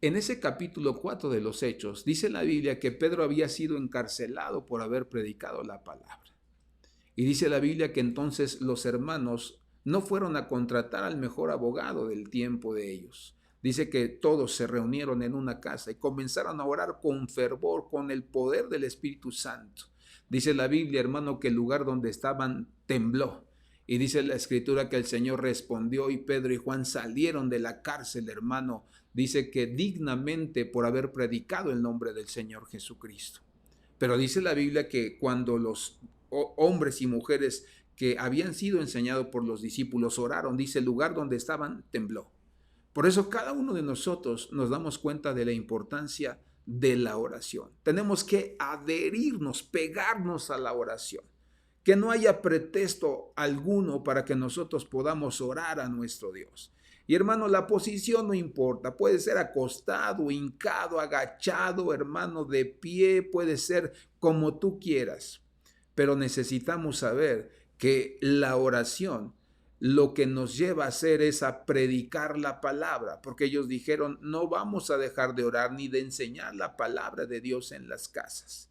en ese capítulo 4 de los Hechos, dice la Biblia que Pedro había sido encarcelado por haber predicado la palabra. Y dice la Biblia que entonces los hermanos no fueron a contratar al mejor abogado del tiempo de ellos. Dice que todos se reunieron en una casa y comenzaron a orar con fervor, con el poder del Espíritu Santo. Dice la Biblia, hermano, que el lugar donde estaban tembló. Y dice la Escritura que el Señor respondió y Pedro y Juan salieron de la cárcel, hermano. Dice que dignamente por haber predicado el nombre del Señor Jesucristo. Pero dice la Biblia que cuando los hombres y mujeres que habían sido enseñados por los discípulos oraron, dice el lugar donde estaban tembló. Por eso cada uno de nosotros nos damos cuenta de la importancia de la oración. Tenemos que adherirnos, pegarnos a la oración. Que no haya pretexto alguno para que nosotros podamos orar a nuestro Dios. Y hermano, la posición no importa. Puede ser acostado, hincado, agachado, hermano, de pie. Puede ser como tú quieras. Pero necesitamos saber que la oración lo que nos lleva a hacer es a predicar la palabra, porque ellos dijeron, no vamos a dejar de orar ni de enseñar la palabra de Dios en las casas.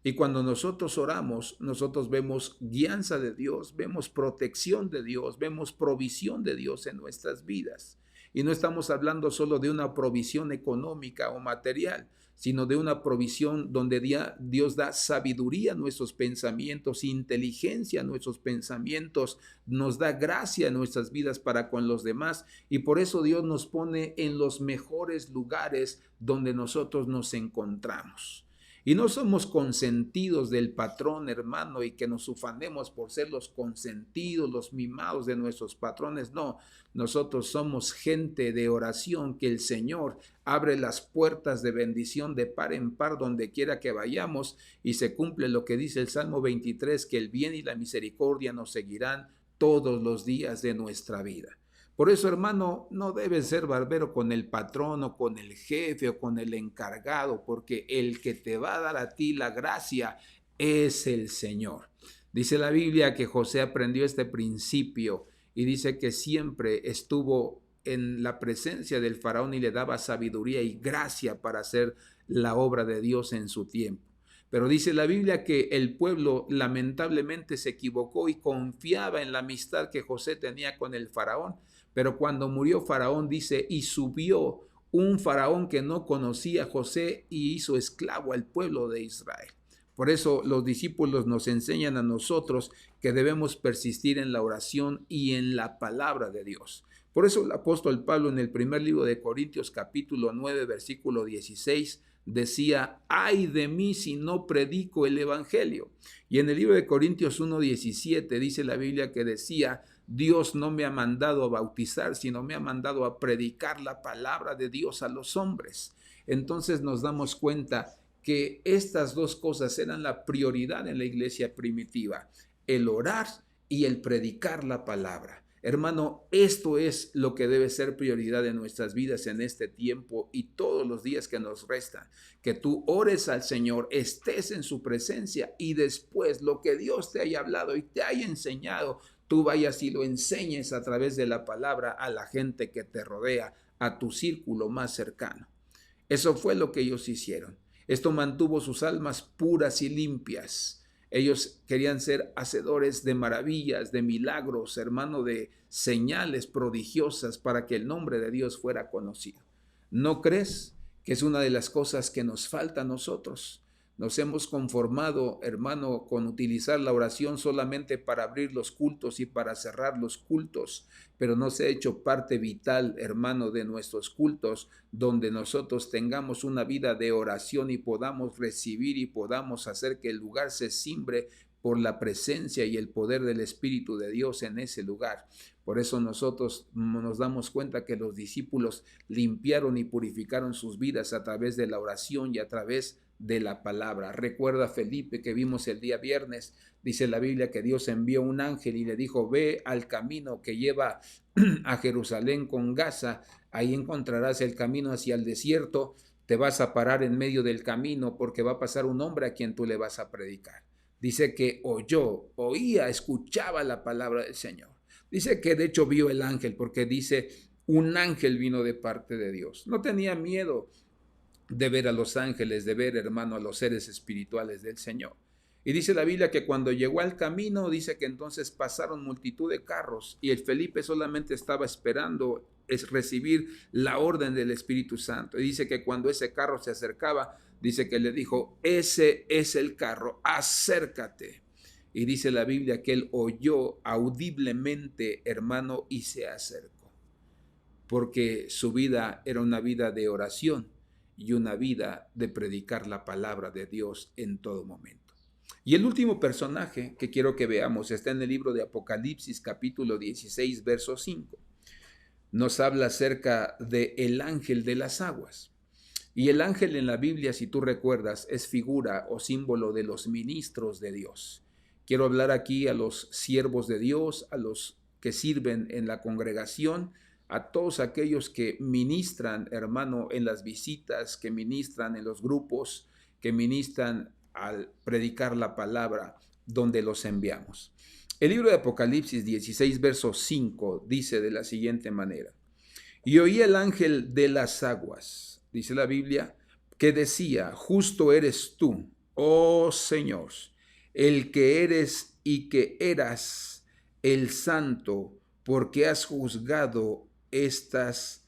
Y cuando nosotros oramos, nosotros vemos guianza de Dios, vemos protección de Dios, vemos provisión de Dios en nuestras vidas. Y no estamos hablando solo de una provisión económica o material, sino de una provisión donde Dios da sabiduría a nuestros pensamientos, inteligencia a nuestros pensamientos, nos da gracia a nuestras vidas para con los demás. Y por eso Dios nos pone en los mejores lugares donde nosotros nos encontramos. Y no somos consentidos del patrón, hermano, y que nos ufanemos por ser los consentidos, los mimados de nuestros patrones. No, nosotros somos gente de oración, que el Señor abre las puertas de bendición de par en par donde quiera que vayamos, y se cumple lo que dice el Salmo 23, que el bien y la misericordia nos seguirán todos los días de nuestra vida. Por eso, hermano, no debes ser barbero con el patrón o con el jefe o con el encargado, porque el que te va a dar a ti la gracia es el Señor. Dice la Biblia que José aprendió este principio y dice que siempre estuvo en la presencia del faraón y le daba sabiduría y gracia para hacer la obra de Dios en su tiempo. Pero dice la Biblia que el pueblo lamentablemente se equivocó y confiaba en la amistad que José tenía con el faraón. Pero cuando murió Faraón, dice, y subió un faraón que no conocía a José y hizo esclavo al pueblo de Israel. Por eso los discípulos nos enseñan a nosotros que debemos persistir en la oración y en la palabra de Dios. Por eso el apóstol Pablo en el primer libro de Corintios capítulo 9 versículo 16 decía, ay de mí si no predico el evangelio. Y en el libro de Corintios 1:17 dice la Biblia que decía, Dios no me ha mandado a bautizar, sino me ha mandado a predicar la palabra de Dios a los hombres. Entonces nos damos cuenta que estas dos cosas eran la prioridad en la iglesia primitiva, el orar y el predicar la palabra. Hermano, esto es lo que debe ser prioridad en nuestras vidas en este tiempo y todos los días que nos restan. Que tú ores al Señor, estés en su presencia y después lo que Dios te haya hablado y te haya enseñado, tú vayas y lo enseñes a través de la palabra a la gente que te rodea, a tu círculo más cercano. Eso fue lo que ellos hicieron. Esto mantuvo sus almas puras y limpias. Ellos querían ser hacedores de maravillas, de milagros, hermano, de señales prodigiosas para que el nombre de Dios fuera conocido. ¿No crees que es una de las cosas que nos falta a nosotros? Nos hemos conformado, hermano, con utilizar la oración solamente para abrir los cultos y para cerrar los cultos, pero no se ha hecho parte vital, hermano, de nuestros cultos, donde nosotros tengamos una vida de oración y podamos recibir y podamos hacer que el lugar se cimbre por la presencia y el poder del Espíritu de Dios en ese lugar. Por eso nosotros nos damos cuenta que los discípulos limpiaron y purificaron sus vidas a través de la oración y a través de la palabra. Recuerda Felipe que vimos el día viernes, dice la Biblia que Dios envió un ángel y le dijo, ve al camino que lleva a Jerusalén con Gaza, ahí encontrarás el camino hacia el desierto, te vas a parar en medio del camino porque va a pasar un hombre a quien tú le vas a predicar. Dice que oía, escuchaba la palabra del Señor. Dice que de hecho vio el ángel porque dice, un ángel vino de parte de Dios. No tenía miedo de ver a los ángeles, de ver, hermano, a los seres espirituales del Señor. Y dice la Biblia que cuando llegó al camino, dice que entonces pasaron multitud de carros y el Felipe solamente estaba esperando recibir la orden del Espíritu Santo. Y dice que cuando ese carro se acercaba, dice que le dijo, ese es el carro, acércate. Y dice la Biblia que él oyó audiblemente, hermano, y se acercó. Porque su vida era una vida de oración y una vida de predicar la palabra de Dios en todo momento. Y el último personaje que quiero que veamos está en el libro de Apocalipsis capítulo 16 verso 5. Nos habla acerca de el ángel de las aguas. Y el ángel en la Biblia, si tú recuerdas, es figura o símbolo de los ministros de Dios. Quiero hablar aquí a los siervos de Dios, a los que sirven en la congregación, a todos aquellos que ministran, hermano, en las visitas, que ministran en los grupos, que ministran al predicar la palabra donde los enviamos. El libro de Apocalipsis 16, verso 5 dice de la siguiente manera, y oí el ángel de las aguas, dice la Biblia, que decía, justo eres tú, oh Señor, el que eres y que eras el santo, porque has juzgado estas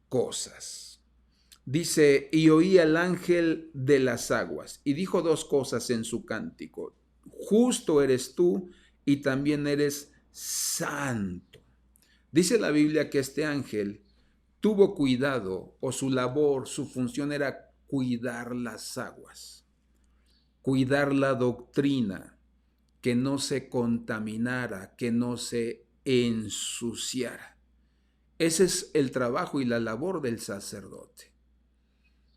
cosas. Dice, y oí al ángel de las aguas, y dijo dos cosas en su cántico, justo eres tú, y también eres santo. Dice la Biblia que este ángel tuvo cuidado, o su labor, su función era cuidar las aguas. cuidar la doctrina, que no se contaminara, que no se ensuciara. Ese es el trabajo y la labor del sacerdote.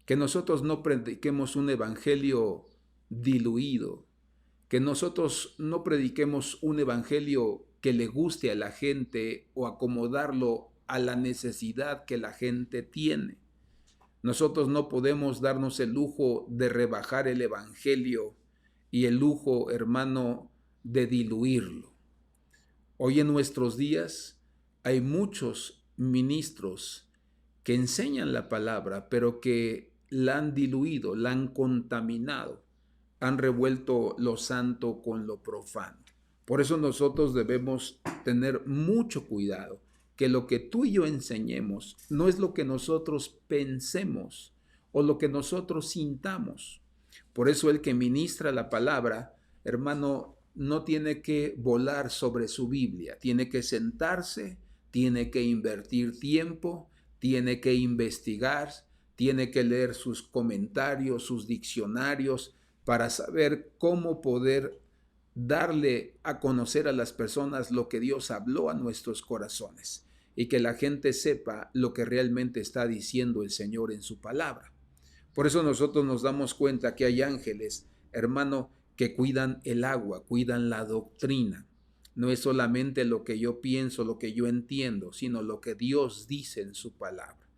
Que nosotros no prediquemos un evangelio diluido, que nosotros no prediquemos un evangelio que le guste a la gente o acomodarlo a la necesidad que la gente tiene. Nosotros no podemos darnos el lujo de rebajar el evangelio y el lujo, hermano, de diluirlo. Hoy en nuestros días hay muchos ministros que enseñan la palabra, pero que la han diluido, la han contaminado, han revuelto lo santo con lo profano. Por eso nosotros debemos tener mucho cuidado, que lo que tú y yo enseñemos no es lo que nosotros pensemos o lo que nosotros sintamos. Por eso el que ministra la palabra, hermano, no tiene que volar sobre su Biblia, tiene que sentarse, tiene que invertir tiempo, tiene que investigar, tiene que leer sus comentarios, sus diccionarios, para saber cómo poder darle a conocer a las personas lo que Dios habló a nuestros corazones y que la gente sepa lo que realmente está diciendo el Señor en su palabra. Por eso nosotros nos damos cuenta que hay ángeles, hermano, que cuidan el agua, cuidan la doctrina. No es solamente lo que yo pienso, lo que yo entiendo, sino lo que Dios dice en su palabra.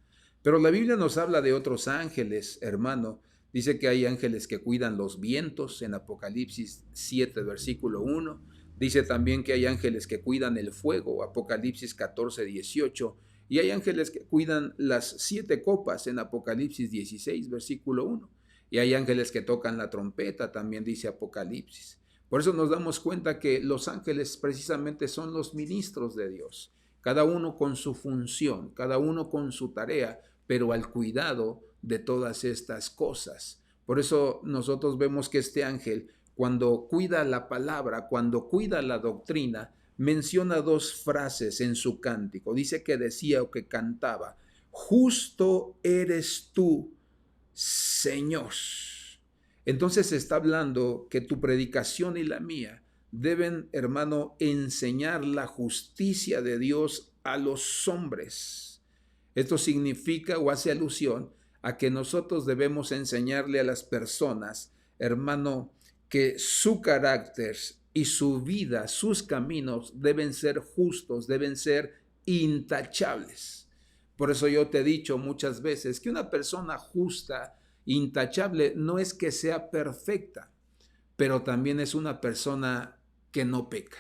Pero la Biblia nos habla de otros ángeles, hermano. Dice que hay ángeles que cuidan los vientos en Apocalipsis 7, versículo 1. Dice también que hay ángeles que cuidan el fuego, Apocalipsis 14, 18. Y hay ángeles que cuidan las 7 copas en Apocalipsis 16, versículo 1. Y hay ángeles que tocan la trompeta, también dice Apocalipsis. Por eso nos damos cuenta que los ángeles precisamente son los ministros de Dios. Cada uno con su función, cada uno con su tarea, pero al cuidado de todas estas cosas. Por eso nosotros vemos que este ángel, cuando cuida la palabra, cuando cuida la doctrina, menciona 2 frases en su cántico. Dice que decía o que cantaba: justo eres tú, Señor. Entonces está hablando que tu predicación y la mía deben, hermano, enseñar la justicia de Dios a los hombres. Esto significa o hace alusión a que nosotros debemos enseñarle a las personas, hermano, que su carácter y su vida, sus caminos deben ser justos, deben ser intachables. Por eso yo te he dicho muchas veces que una persona justa, intachable, no es que sea perfecta, pero también es una persona que no peca.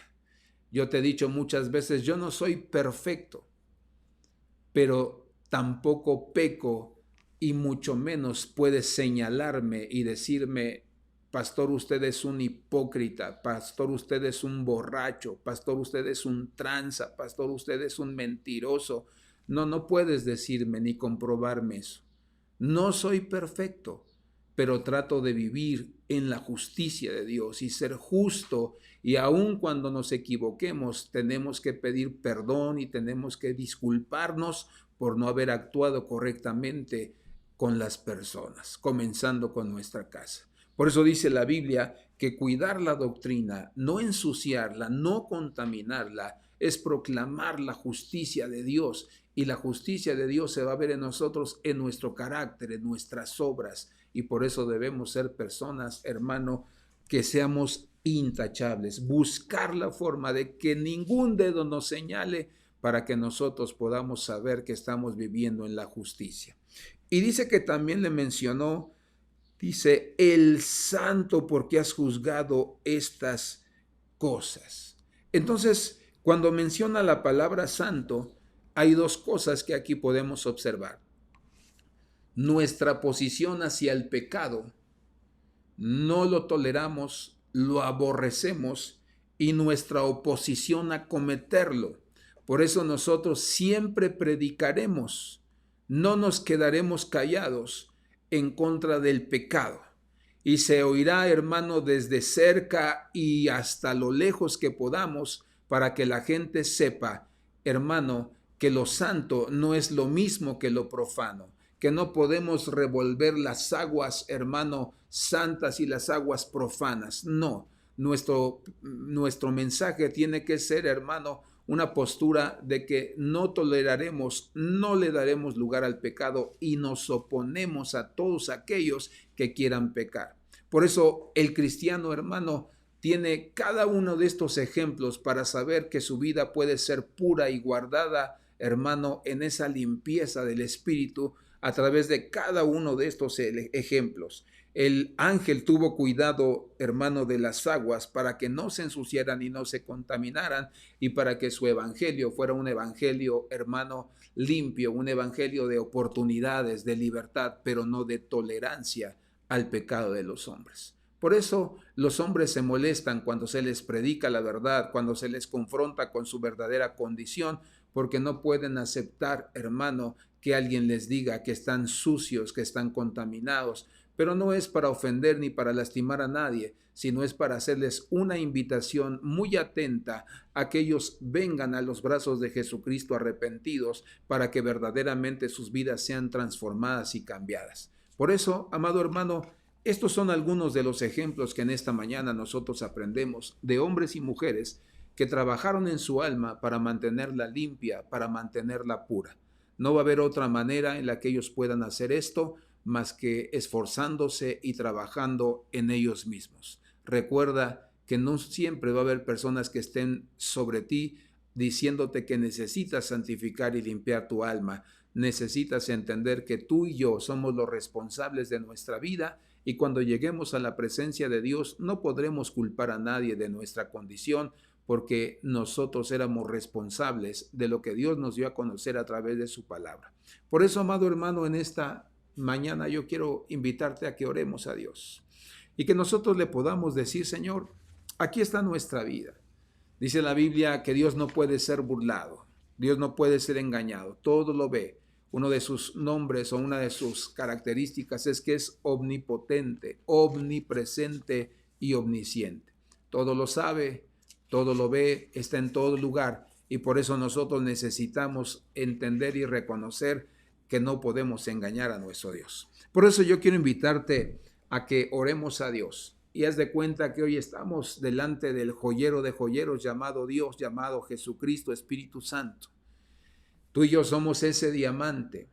Yo te he dicho muchas veces, yo no soy perfecto, pero tampoco peco, y mucho menos puedes señalarme y decirme: pastor, usted es un hipócrita, pastor, usted es un borracho, pastor, usted es un tranza, pastor, usted es un mentiroso. No, no puedes decirme ni comprobarme eso. No soy perfecto, pero trato de vivir en la justicia de Dios y ser justo, y aun cuando nos equivoquemos tenemos que pedir perdón y tenemos que disculparnos por no haber actuado correctamente con las personas, comenzando con nuestra casa. Por eso dice la Biblia que cuidar la doctrina, no ensuciarla, no contaminarla, es proclamar la justicia de Dios. Y la justicia de Dios se va a ver en nosotros, en nuestro carácter, en nuestras obras. Y por eso debemos ser personas, hermano, que seamos intachables. Buscar la forma de que ningún dedo nos señale, para que nosotros podamos saber que estamos viviendo en la justicia. Y dice que también le mencionó, dice, el santo, porque has juzgado estas cosas. Entonces, cuando menciona la palabra santo, hay 2 cosas que aquí podemos observar. Nuestra posición hacia el pecado, no lo toleramos, lo aborrecemos, y nuestra oposición a cometerlo. Por eso nosotros siempre predicaremos, no nos quedaremos callados en contra del pecado. Y se oirá, hermano, desde cerca y hasta lo lejos que podamos, para que la gente sepa, hermano, que lo santo no es lo mismo que lo profano, que no podemos revolver las aguas, hermano, santas y las aguas profanas. No, nuestro mensaje tiene que ser, hermano, una postura de que no toleraremos, no le daremos lugar al pecado y nos oponemos a todos aquellos que quieran pecar. Por eso el cristiano, hermano, tiene cada uno de estos ejemplos para saber que su vida puede ser pura y guardada, hermano, en esa limpieza del espíritu a través de cada uno de estos ejemplos. El ángel tuvo cuidado, hermano, de las aguas para que no se ensuciaran y no se contaminaran y para que su evangelio fuera un evangelio, hermano, limpio, un evangelio de oportunidades, de libertad, pero no de tolerancia al pecado de los hombres. Por eso los hombres se molestan cuando se les predica la verdad, cuando se les confronta con su verdadera condición, porque no pueden aceptar, hermano, que alguien les diga que están sucios, que están contaminados. Pero no es para ofender ni para lastimar a nadie, sino es para hacerles una invitación muy atenta a que ellos vengan a los brazos de Jesucristo arrepentidos para que verdaderamente sus vidas sean transformadas y cambiadas. Por eso, amado hermano, estos son algunos de los ejemplos que en esta mañana nosotros aprendemos de hombres y mujeres que trabajaron en su alma para mantenerla limpia, para mantenerla pura. No va a haber otra manera en la que ellos puedan hacer esto más que esforzándose y trabajando en ellos mismos. Recuerda que no siempre va a haber personas que estén sobre ti diciéndote que necesitas santificar y limpiar tu alma. Necesitas entender que tú y yo somos los responsables de nuestra vida y cuando lleguemos a la presencia de Dios no podremos culpar a nadie de nuestra condición porque nosotros éramos responsables de lo que Dios nos dio a conocer a través de su palabra. Por eso, amado hermano, en esta mañana yo quiero invitarte a que oremos a Dios y que nosotros le podamos decir: Señor, aquí está nuestra vida. Dice la Biblia que Dios no puede ser burlado, Dios no puede ser engañado, todo lo ve. Uno de sus nombres o una de sus características es que es omnipotente, omnipresente y omnisciente. Todo lo sabe, todo lo ve, está en todo lugar y por eso nosotros necesitamos entender y reconocer que no podemos engañar a nuestro Dios. Por eso yo quiero invitarte a que oremos a Dios y haz de cuenta que hoy estamos delante del joyero de joyeros llamado Dios, llamado Jesucristo, Espíritu Santo. Tú y yo somos ese diamante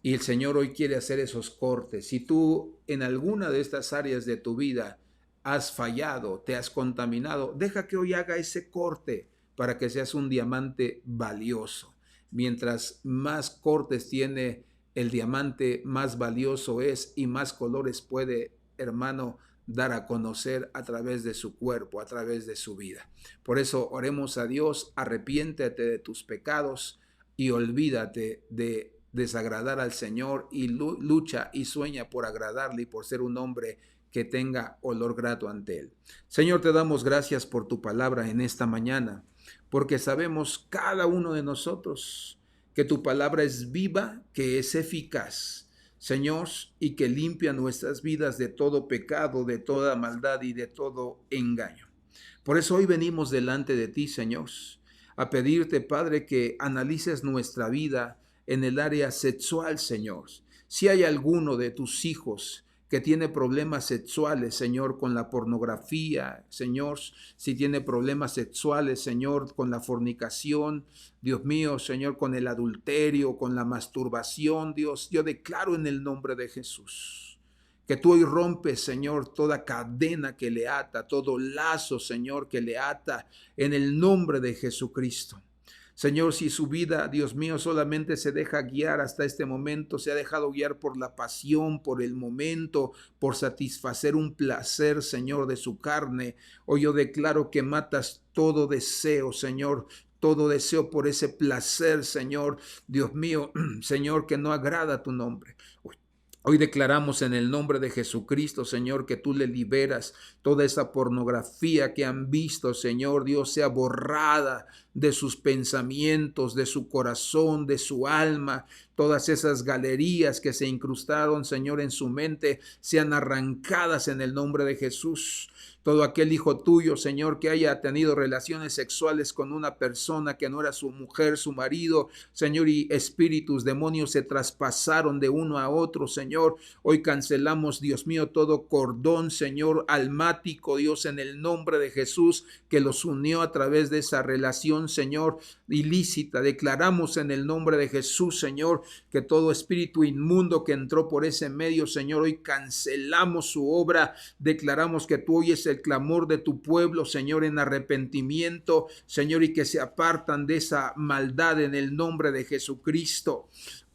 y el Señor hoy quiere hacer esos cortes. Si tú en alguna de estas áreas de tu vida has fallado, te has contaminado, deja que hoy haga ese corte para que seas un diamante valioso. Mientras más cortes tiene el diamante, más valioso es y más colores puede, hermano, dar a conocer a través de su cuerpo, a través de su vida. Por eso oremos a Dios, arrepiéntete de tus pecados y olvídate de desagradar al Señor y lucha y sueña por agradarle y por ser un hombre que tenga olor grato ante Él. Señor, te damos gracias por tu palabra en esta mañana, porque sabemos cada uno de nosotros que tu palabra es viva, que es eficaz, Señor, y que limpia nuestras vidas de todo pecado, de toda maldad y de todo engaño. Por eso hoy venimos delante de ti, Señor, a pedirte, Padre, que analices nuestra vida en el área sexual, Señor. Si hay alguno de tus hijos que tiene problemas sexuales, Señor, con la pornografía, Señor, si tiene problemas sexuales, Señor, con la fornicación, Dios mío, Señor, con el adulterio, con la masturbación, Dios, yo declaro en el nombre de Jesús que tú hoy rompes, Señor, toda cadena que le ata, todo lazo, Señor, que le ata en el nombre de Jesucristo. Señor, si su vida, Dios mío, solamente se deja guiar hasta este momento, se ha dejado guiar por la pasión, por el momento, por satisfacer un placer, Señor, de su carne, hoy yo declaro que matas todo deseo, Señor, todo deseo por ese placer, Señor, Dios mío, Señor, que no agrada a tu nombre. Hoy declaramos en el nombre de Jesucristo, Señor, que tú le liberas toda esa pornografía que han visto, Señor, Dios, sea borrada de sus pensamientos, de su corazón, de su alma. todas esas galerías que se incrustaron, Señor, en su mente, sean arrancadas en el nombre de Jesús. Todo aquel hijo tuyo, Señor, que haya tenido relaciones sexuales con una persona que no era su mujer, su marido, Señor, y espíritus, demonios se traspasaron de uno a otro, Señor. Hoy cancelamos, Dios mío, todo cordón, Señor, almático, Dios, en el nombre de Jesús, que los unió a través de esa relación, Señor, ilícita. Declaramos en el nombre de Jesús, Señor, que todo espíritu inmundo que entró por ese medio, Señor, hoy cancelamos su obra. Declaramos que tú oyes el clamor de tu pueblo, Señor, en arrepentimiento, Señor, y que se apartan de esa maldad en el nombre de Jesucristo.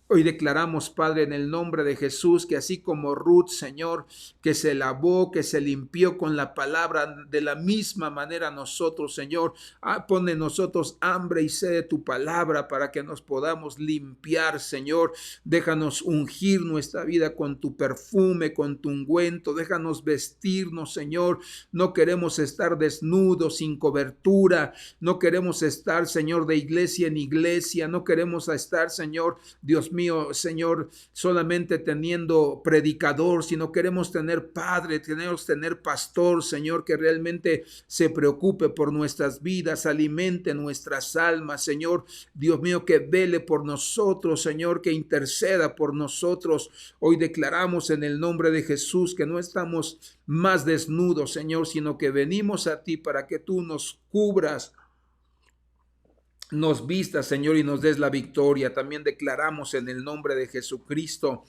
Hoy declaramos, Padre, en el nombre de Jesús, que así como Ruth, Señor, que se lavó, que se limpió con la palabra, de la misma manera nosotros, Señor, pone en nosotros hambre y sed de tu palabra para que nos podamos limpiar, Señor. Déjanos ungir nuestra vida con tu perfume, con tu ungüento. Déjanos vestirnos, Señor. No queremos estar desnudos, sin cobertura. No queremos estar, Señor, de iglesia en iglesia. No queremos estar, Señor, Dios mío, Señor, solamente teniendo predicador, sino queremos tener padre, queremos tener pastor, Señor, que realmente se preocupe por nuestras vidas, alimente nuestras almas, Señor, Dios mío, que vele por nosotros, Señor, que interceda por nosotros. Hoy declaramos en el nombre de Jesús que no estamos más desnudos, Señor, sino que venimos a ti para que tú nos cubras, nos vistas, Señor, y nos des la victoria. También declaramos en el nombre de Jesucristo,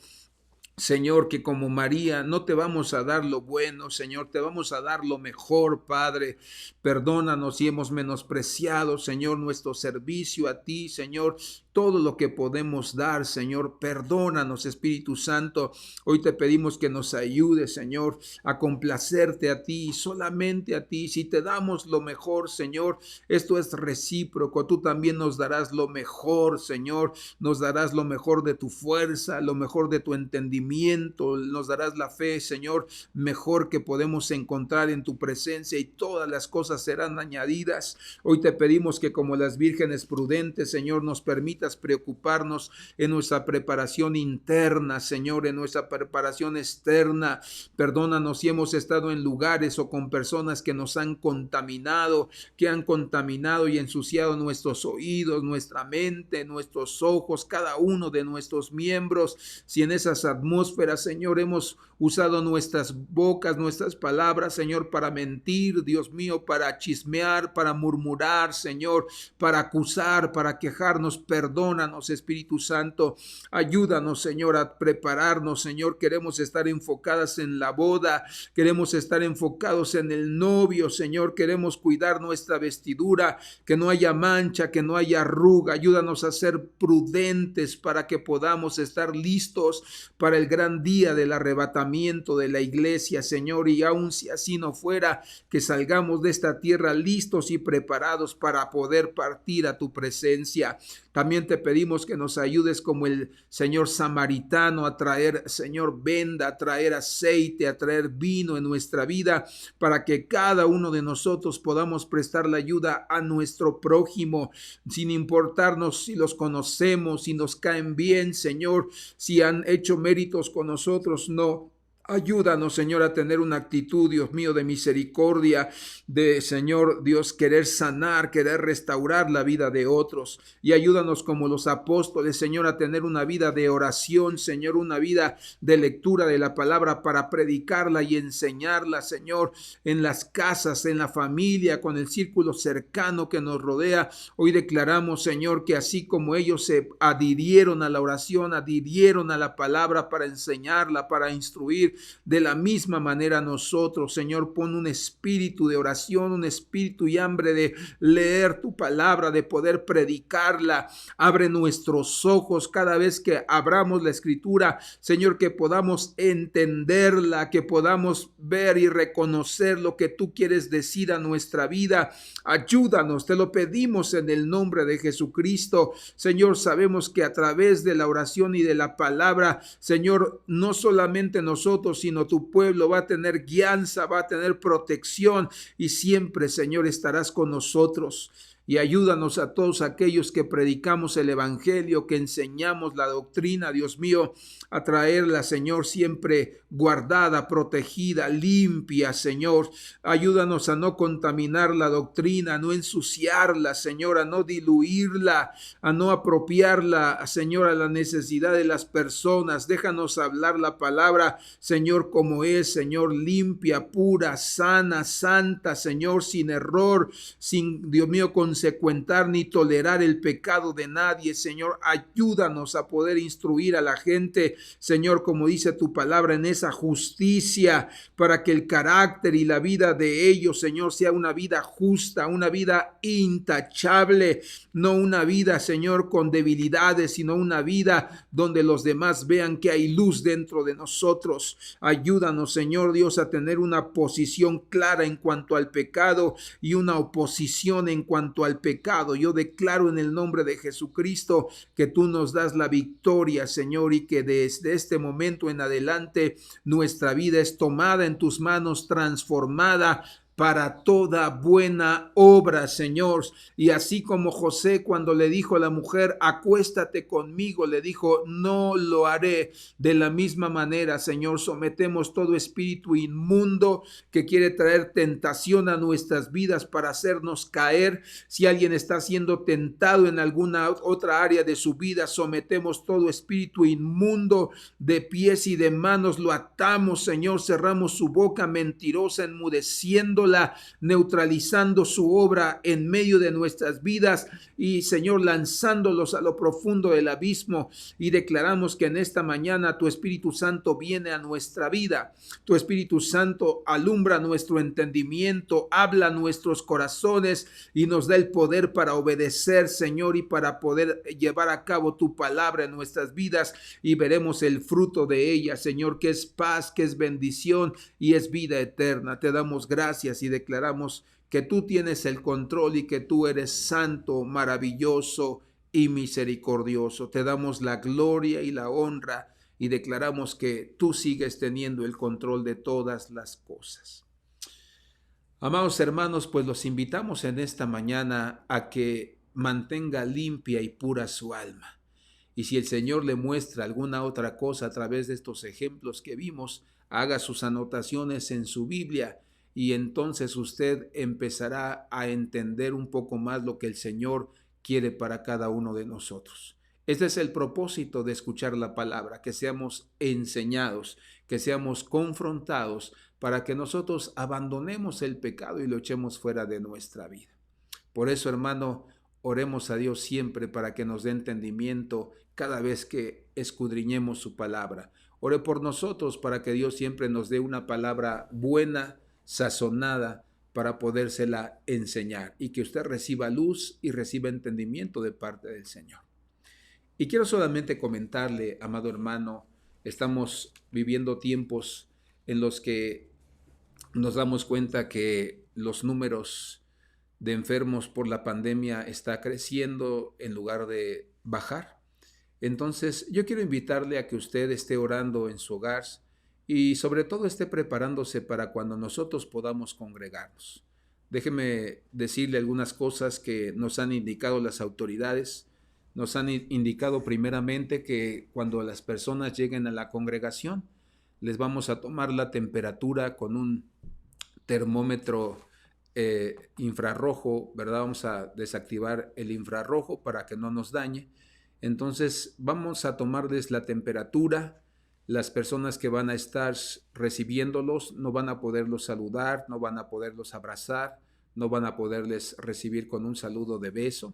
Señor, que como María no te vamos a dar lo bueno, Señor, te vamos a dar lo mejor, Padre. Perdónanos si hemos menospreciado, Señor, nuestro servicio a ti, Señor, todo lo que podemos dar, Señor. Perdónanos, Espíritu Santo. Hoy te pedimos que nos ayudes, Señor, a complacerte a ti, solamente a ti. Si te damos lo mejor, Señor, esto es recíproco. Tú también nos darás lo mejor, Señor. Nos darás lo mejor de tu fuerza, lo mejor de tu entendimiento. Nos darás la fe, Señor, mejor que podemos encontrar en tu presencia, y todas las cosas serán añadidas. Hoy te pedimos que como las vírgenes prudentes, Señor, nos permitas preocuparnos en nuestra preparación interna, Señor, en nuestra preparación externa. Perdónanos si hemos estado en lugares o con personas que nos han contaminado, y ensuciado nuestros oídos, nuestra mente, nuestros ojos, cada uno de nuestros miembros. Si en esas atmósferas, Señor, hemos usado nuestras bocas, nuestras palabras, Señor, para mentir, Dios mío, para chismear, para murmurar, Señor, para acusar, para quejarnos, perdónanos, Espíritu Santo. Ayúdanos, Señor, a prepararnos, Señor. Queremos estar enfocadas en la boda, queremos estar enfocados en el novio, Señor. Queremos cuidar nuestra vestidura, que no haya mancha, que no haya arruga. Ayúdanos a ser prudentes para que podamos estar listos para el gran día del arrebatamiento de la iglesia, Señor. Y aun si así no fuera, que salgamos de esta tierra listos y preparados para poder partir a tu presencia. También te pedimos que nos ayudes como el Señor samaritano a traer, Señor, venda, a traer aceite, a traer vino en nuestra vida, para que cada uno de nosotros podamos prestar la ayuda a nuestro prójimo, sin importarnos si los conocemos, si nos caen bien, Señor, si han hecho méritos con nosotros, no. Ayúdanos, Señor, a tener una actitud, Dios mío, de misericordia, de, Señor Dios, querer sanar, querer restaurar la vida de otros. Y ayúdanos como los apóstoles, Señor, a tener una vida de oración, Señor, una vida de lectura de la palabra para predicarla y enseñarla, Señor, en las casas, en la familia, con el círculo cercano que nos rodea. Hoy declaramos, Señor, que así como ellos se adhirieron a la oración, adhirieron a la palabra para enseñarla, para instruir, de la misma manera nosotros, Señor, pon un espíritu de oración, un espíritu y hambre de leer tu palabra, de poder predicarla. Abre nuestros ojos cada vez que abramos la escritura, Señor, que podamos entenderla, que podamos ver y reconocer lo que tú quieres decir a nuestra vida. Ayúdanos, te lo pedimos en el nombre de Jesucristo. Señor, sabemos que a través de la oración y de la palabra, Señor, no solamente nosotros, sino tu pueblo va a tener guianza, va a tener protección, y siempre, Señor, estarás con nosotros. y ayúdanos a todos aquellos que predicamos el evangelio, que enseñamos la doctrina, Dios mío, a traerla, Señor, siempre guardada, protegida, limpia, Señor. Ayúdanos a no contaminar la doctrina, a no ensuciarla, Señor, a no diluirla, a no apropiarla, Señor, a la necesidad de las personas. Déjanos hablar la palabra, Señor, como es, Señor, limpia, pura, sana, santa, Señor, sin error, sin, Dios mío, consecuentar ni tolerar el pecado de nadie. Señor, ayúdanos a poder instruir a la gente, Señor, como dice tu palabra, en esa justicia, para que el carácter y la vida de ellos, Señor, sea una vida justa, una vida intachable, no una vida, Señor, con debilidades, sino una vida donde los demás vean que hay luz dentro de nosotros. Ayúdanos, Señor Dios, a tener una posición clara en cuanto al pecado y una oposición en cuanto al pecado. Yo declaro en el nombre de Jesucristo que tú nos das la victoria, Señor, y que desde este momento en adelante nuestra vida es tomada en tus manos, transformada para toda buena obra, Señor. Y así como José, cuando le dijo a la mujer, acuéstate conmigo, le dijo, no lo haré. De la misma manera, Señor, sometemos todo espíritu inmundo que quiere traer tentación a nuestras vidas para hacernos caer. Si alguien está siendo tentado en alguna otra área de su vida, sometemos todo espíritu inmundo de pies y de manos, lo atamos, Señor, cerramos su boca mentirosa, enmudeciéndola, neutralizando su obra en medio de nuestras vidas y, Señor, lanzándolos a lo profundo del abismo. Y declaramos que en esta mañana tu Espíritu Santo viene a nuestra vida. Tu Espíritu Santo alumbra nuestro entendimiento, habla a nuestros corazones y nos da el poder para obedecer, Señor, y para poder llevar a cabo tu palabra en nuestras vidas, y veremos el fruto de ella, Señor, que es paz, que es bendición y es vida eterna. Te damos gracias y declaramos que tú tienes el control y que tú eres santo, maravilloso y misericordioso. Te damos la gloria y la honra y declaramos que tú sigues teniendo el control de todas las cosas. Amados hermanos, pues los invitamos en esta mañana a que mantenga limpia y pura su alma. Y si el Señor le muestra alguna otra cosa a través de estos ejemplos que vimos, haga sus anotaciones en su Biblia y entonces usted empezará a entender un poco más lo que el Señor quiere para cada uno de nosotros. Este es el propósito de escuchar la palabra, que seamos enseñados, que seamos confrontados para que nosotros abandonemos el pecado y lo echemos fuera de nuestra vida. Por eso, hermano, oremos a Dios siempre para que nos dé entendimiento cada vez que escudriñemos su palabra. Ore por nosotros para que Dios siempre nos dé una palabra buena, sazonada, para podérsela enseñar y que usted reciba luz y reciba entendimiento de parte del Señor. Y quiero solamente comentarle, amado hermano, estamos viviendo tiempos en los que nos damos cuenta que los números de enfermos por la pandemia está creciendo en lugar de bajar. Entonces, yo quiero invitarle a que usted esté orando en su hogar y sobre todo esté preparándose para cuando nosotros podamos congregarnos. Déjeme decirle algunas cosas que nos han indicado las autoridades. Nos han indicado primeramente que cuando las personas lleguen a la congregación, les vamos a tomar la temperatura con un termómetro infrarrojo, ¿verdad? Vamos a desactivar el infrarrojo para que no nos dañe. Entonces vamos a tomarles la temperatura. Las personas que van a estar recibiéndolos no van a poderlos saludar, no van a poderlos abrazar, no van a poderles recibir con un saludo de beso.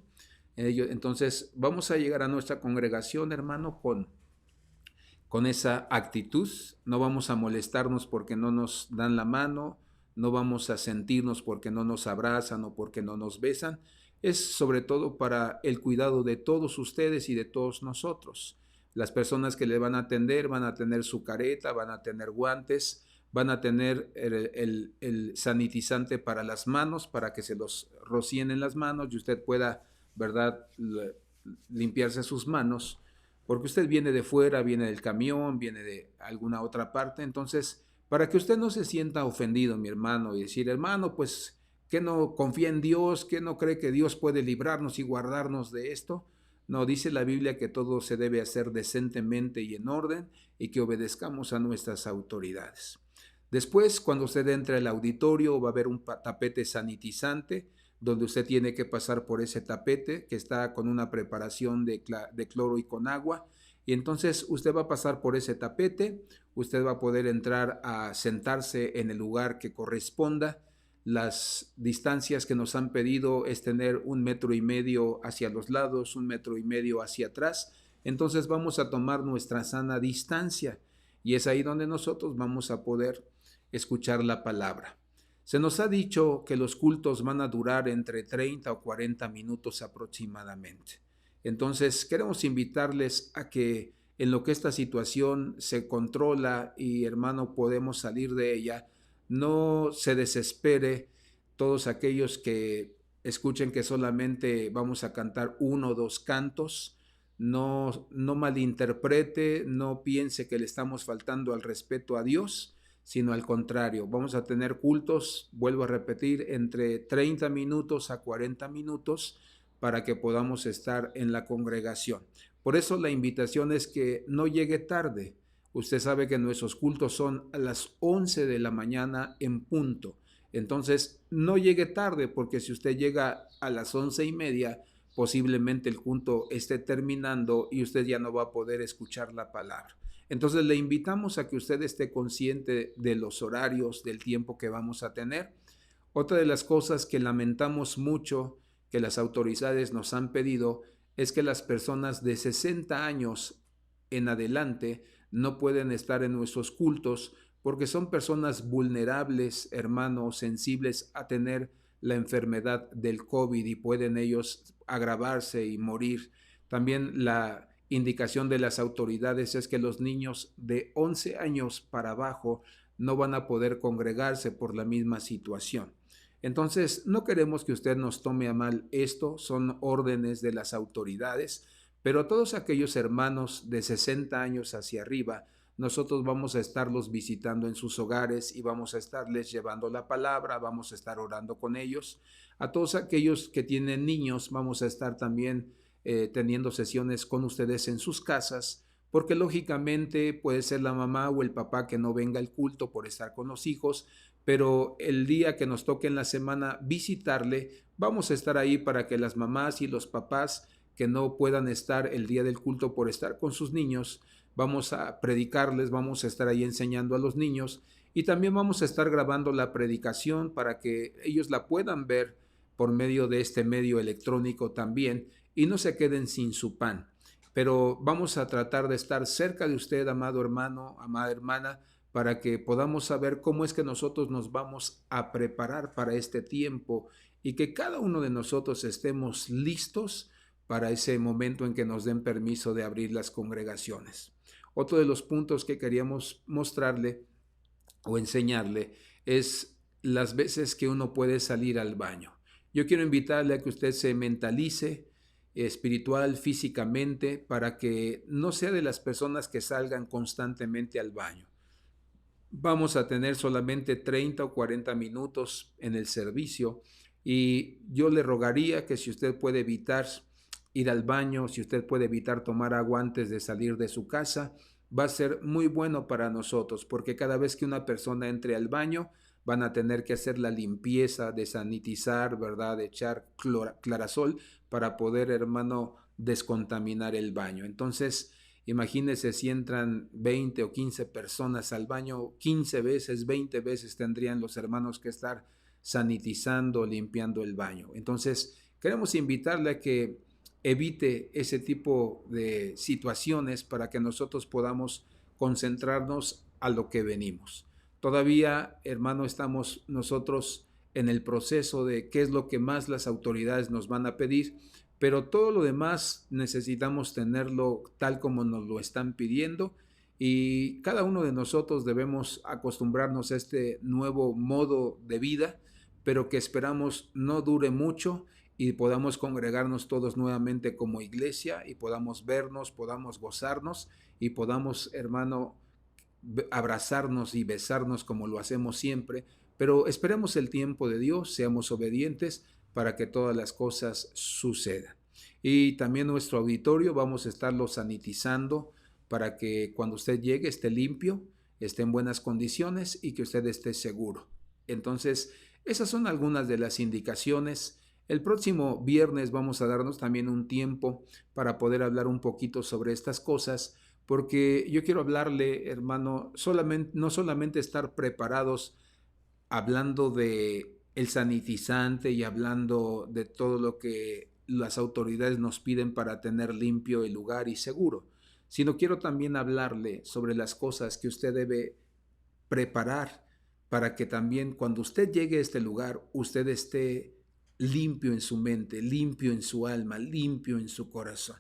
Entonces vamos a llegar a nuestra congregación, hermano, con esa actitud. No vamos a molestarnos porque no nos dan la mano, no vamos a sentirnos porque no nos abrazan o porque no nos besan. Es sobre todo para el cuidado de todos ustedes y de todos nosotros. Las personas que le van a atender van a tener su careta, van a tener guantes, van a tener el sanitizante para las manos, para que se los rocíen en las manos y usted pueda, ¿verdad?, limpiarse sus manos, porque usted viene de fuera, viene del camión, viene de alguna otra parte. Entonces, para que usted no se sienta ofendido, mi hermano, y decir, hermano, pues ¿Qué no confía en Dios? ¿Qué no cree que Dios puede librarnos y guardarnos de esto? No, dice la Biblia que todo se debe hacer decentemente y en orden y que obedezcamos a nuestras autoridades. Después, cuando usted entre al auditorio, va a haber un tapete sanitizante donde usted tiene que pasar por ese tapete que está con una preparación de cloro y con agua. Y entonces usted va a pasar por ese tapete, usted va a poder entrar a sentarse en el lugar que corresponda. Las distancias que nos han pedido es tener 1,5 metros hacia los lados, 1,5 metros hacia atrás. Entonces vamos a tomar nuestra sana distancia y es ahí donde nosotros vamos a poder escuchar la palabra. Se nos ha dicho que los cultos van a durar entre 30 o 40 minutos aproximadamente. Entonces queremos invitarles a que en lo que esta situación se controla y hermano podemos salir de ella, no se desespere todos aquellos que escuchen que solamente vamos a cantar 1 o 2 cantos. No malinterprete, no piense que le estamos faltando al respeto a Dios, sino al contrario, vamos a tener cultos, vuelvo a repetir, entre 30 minutos a 40 minutos para que podamos estar en la congregación. Por eso la invitación es que no llegue tarde. Usted sabe que nuestros cultos son a las 11 de la mañana en punto. Entonces, no llegue tarde, porque si usted llega a las 11:30, posiblemente el culto esté terminando y usted ya no va a poder escuchar la palabra. Entonces, le invitamos a que usted esté consciente de los horarios, del tiempo que vamos a tener. Otra de las cosas que lamentamos mucho que las autoridades nos han pedido es que las personas de 60 años en adelante no pueden estar en nuestros cultos porque son personas vulnerables, hermanos, sensibles a tener la enfermedad del COVID y pueden ellos agravarse y morir. También la indicación de las autoridades es que los niños de 11 años para abajo no van a poder congregarse por la misma situación. Entonces, no queremos que usted nos tome a mal esto, son órdenes de las autoridades, pero todos aquellos hermanos de 60 años hacia arriba, nosotros vamos a estarlos visitando en sus hogares y vamos a estarles llevando la palabra, vamos a estar orando con ellos. A todos aquellos que tienen niños, vamos a estar también teniendo sesiones con ustedes en sus casas, porque lógicamente puede ser la mamá o el papá que no venga al culto por estar con los hijos, pero el día que nos toque en la semana visitarle, vamos a estar ahí para que las mamás y los papás que no puedan estar el día del culto por estar con sus niños, vamos a predicarles, vamos a estar ahí enseñando a los niños y también vamos a estar grabando la predicación para que ellos la puedan ver por medio de este medio electrónico también y no se queden sin su pan. Pero vamos a tratar de estar cerca de usted, amado hermano, amada hermana, para que podamos saber cómo es que nosotros nos vamos a preparar para este tiempo y que cada uno de nosotros estemos listos para ese momento en que nos den permiso de abrir las congregaciones. Otro de los puntos que queríamos mostrarle o enseñarle es las veces que uno puede salir al baño. Yo quiero invitarle a que usted se mentalice espiritual, físicamente, para que no sea de las personas que salgan constantemente al baño. Vamos a tener solamente 30 o 40 minutos en el servicio y yo le rogaría que si usted puede evitar ir al baño, si usted puede evitar tomar agua antes de salir de su casa, va a ser muy bueno para nosotros, porque cada vez que una persona entre al baño, van a tener que hacer la limpieza, de sanitizar, ¿verdad? De echar clarasol para poder, hermano, descontaminar el baño. Entonces, imagínese si entran 20 o 15 personas al baño, 15 veces, 20 veces tendrían los hermanos que estar sanitizando, limpiando el baño. Entonces, queremos invitarle a que evite ese tipo de situaciones para que nosotros podamos concentrarnos a lo que venimos. Todavía, hermano, estamos nosotros en el proceso de qué es lo que más las autoridades nos van a pedir, pero todo lo demás necesitamos tenerlo tal como nos lo están pidiendo y cada uno de nosotros debemos acostumbrarnos a este nuevo modo de vida, pero que esperamos no dure mucho y podamos congregarnos todos nuevamente como iglesia y podamos vernos, podamos gozarnos y podamos, hermano, abrazarnos y besarnos como lo hacemos siempre, pero esperemos el tiempo de Dios, seamos obedientes para que todas las cosas sucedan. Y también nuestro auditorio vamos a estarlo sanitizando para que cuando usted llegue esté limpio, esté en buenas condiciones y que usted esté seguro. Entonces, esas son algunas de las indicaciones. El próximo viernes vamos a darnos también un tiempo para poder hablar un poquito sobre estas cosas, porque yo quiero hablarle, hermano, no solamente estar preparados hablando de el sanitizante y hablando de todo lo que las autoridades nos piden para tener limpio el lugar y seguro, sino quiero también hablarle sobre las cosas que usted debe preparar para que también cuando usted llegue a este lugar, usted esté limpio en su mente, limpio en su alma, limpio en su corazón.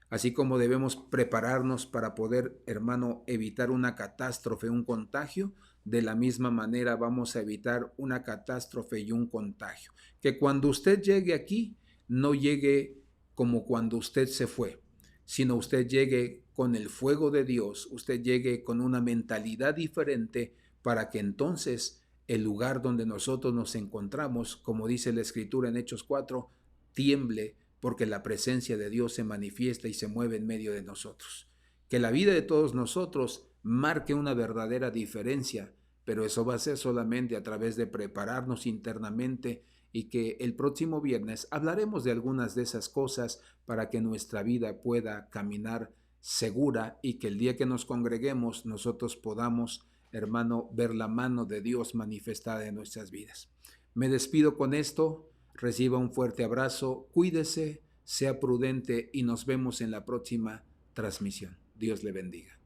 Así como debemos prepararnos para poder, hermano, evitar una catástrofe, un contagio, de la misma manera vamos a evitar una catástrofe y un contagio. Que cuando usted llegue aquí, no llegue como cuando usted se fue, sino usted llegue con el fuego de Dios, usted llegue con una mentalidad diferente para que entonces el lugar donde nosotros nos encontramos, como dice la Escritura en Hechos 4, tiemble porque la presencia de Dios se manifiesta y se mueve en medio de nosotros. Que la vida de todos nosotros marque una verdadera diferencia, pero eso va a ser solamente a través de prepararnos internamente y que el próximo viernes hablaremos de algunas de esas cosas para que nuestra vida pueda caminar segura y que el día que nos congreguemos nosotros podamos, hermano, ver la mano de Dios manifestada en nuestras vidas. Me despido con esto. Reciba un fuerte abrazo, cuídese, sea prudente y nos vemos en la próxima transmisión. Dios le bendiga.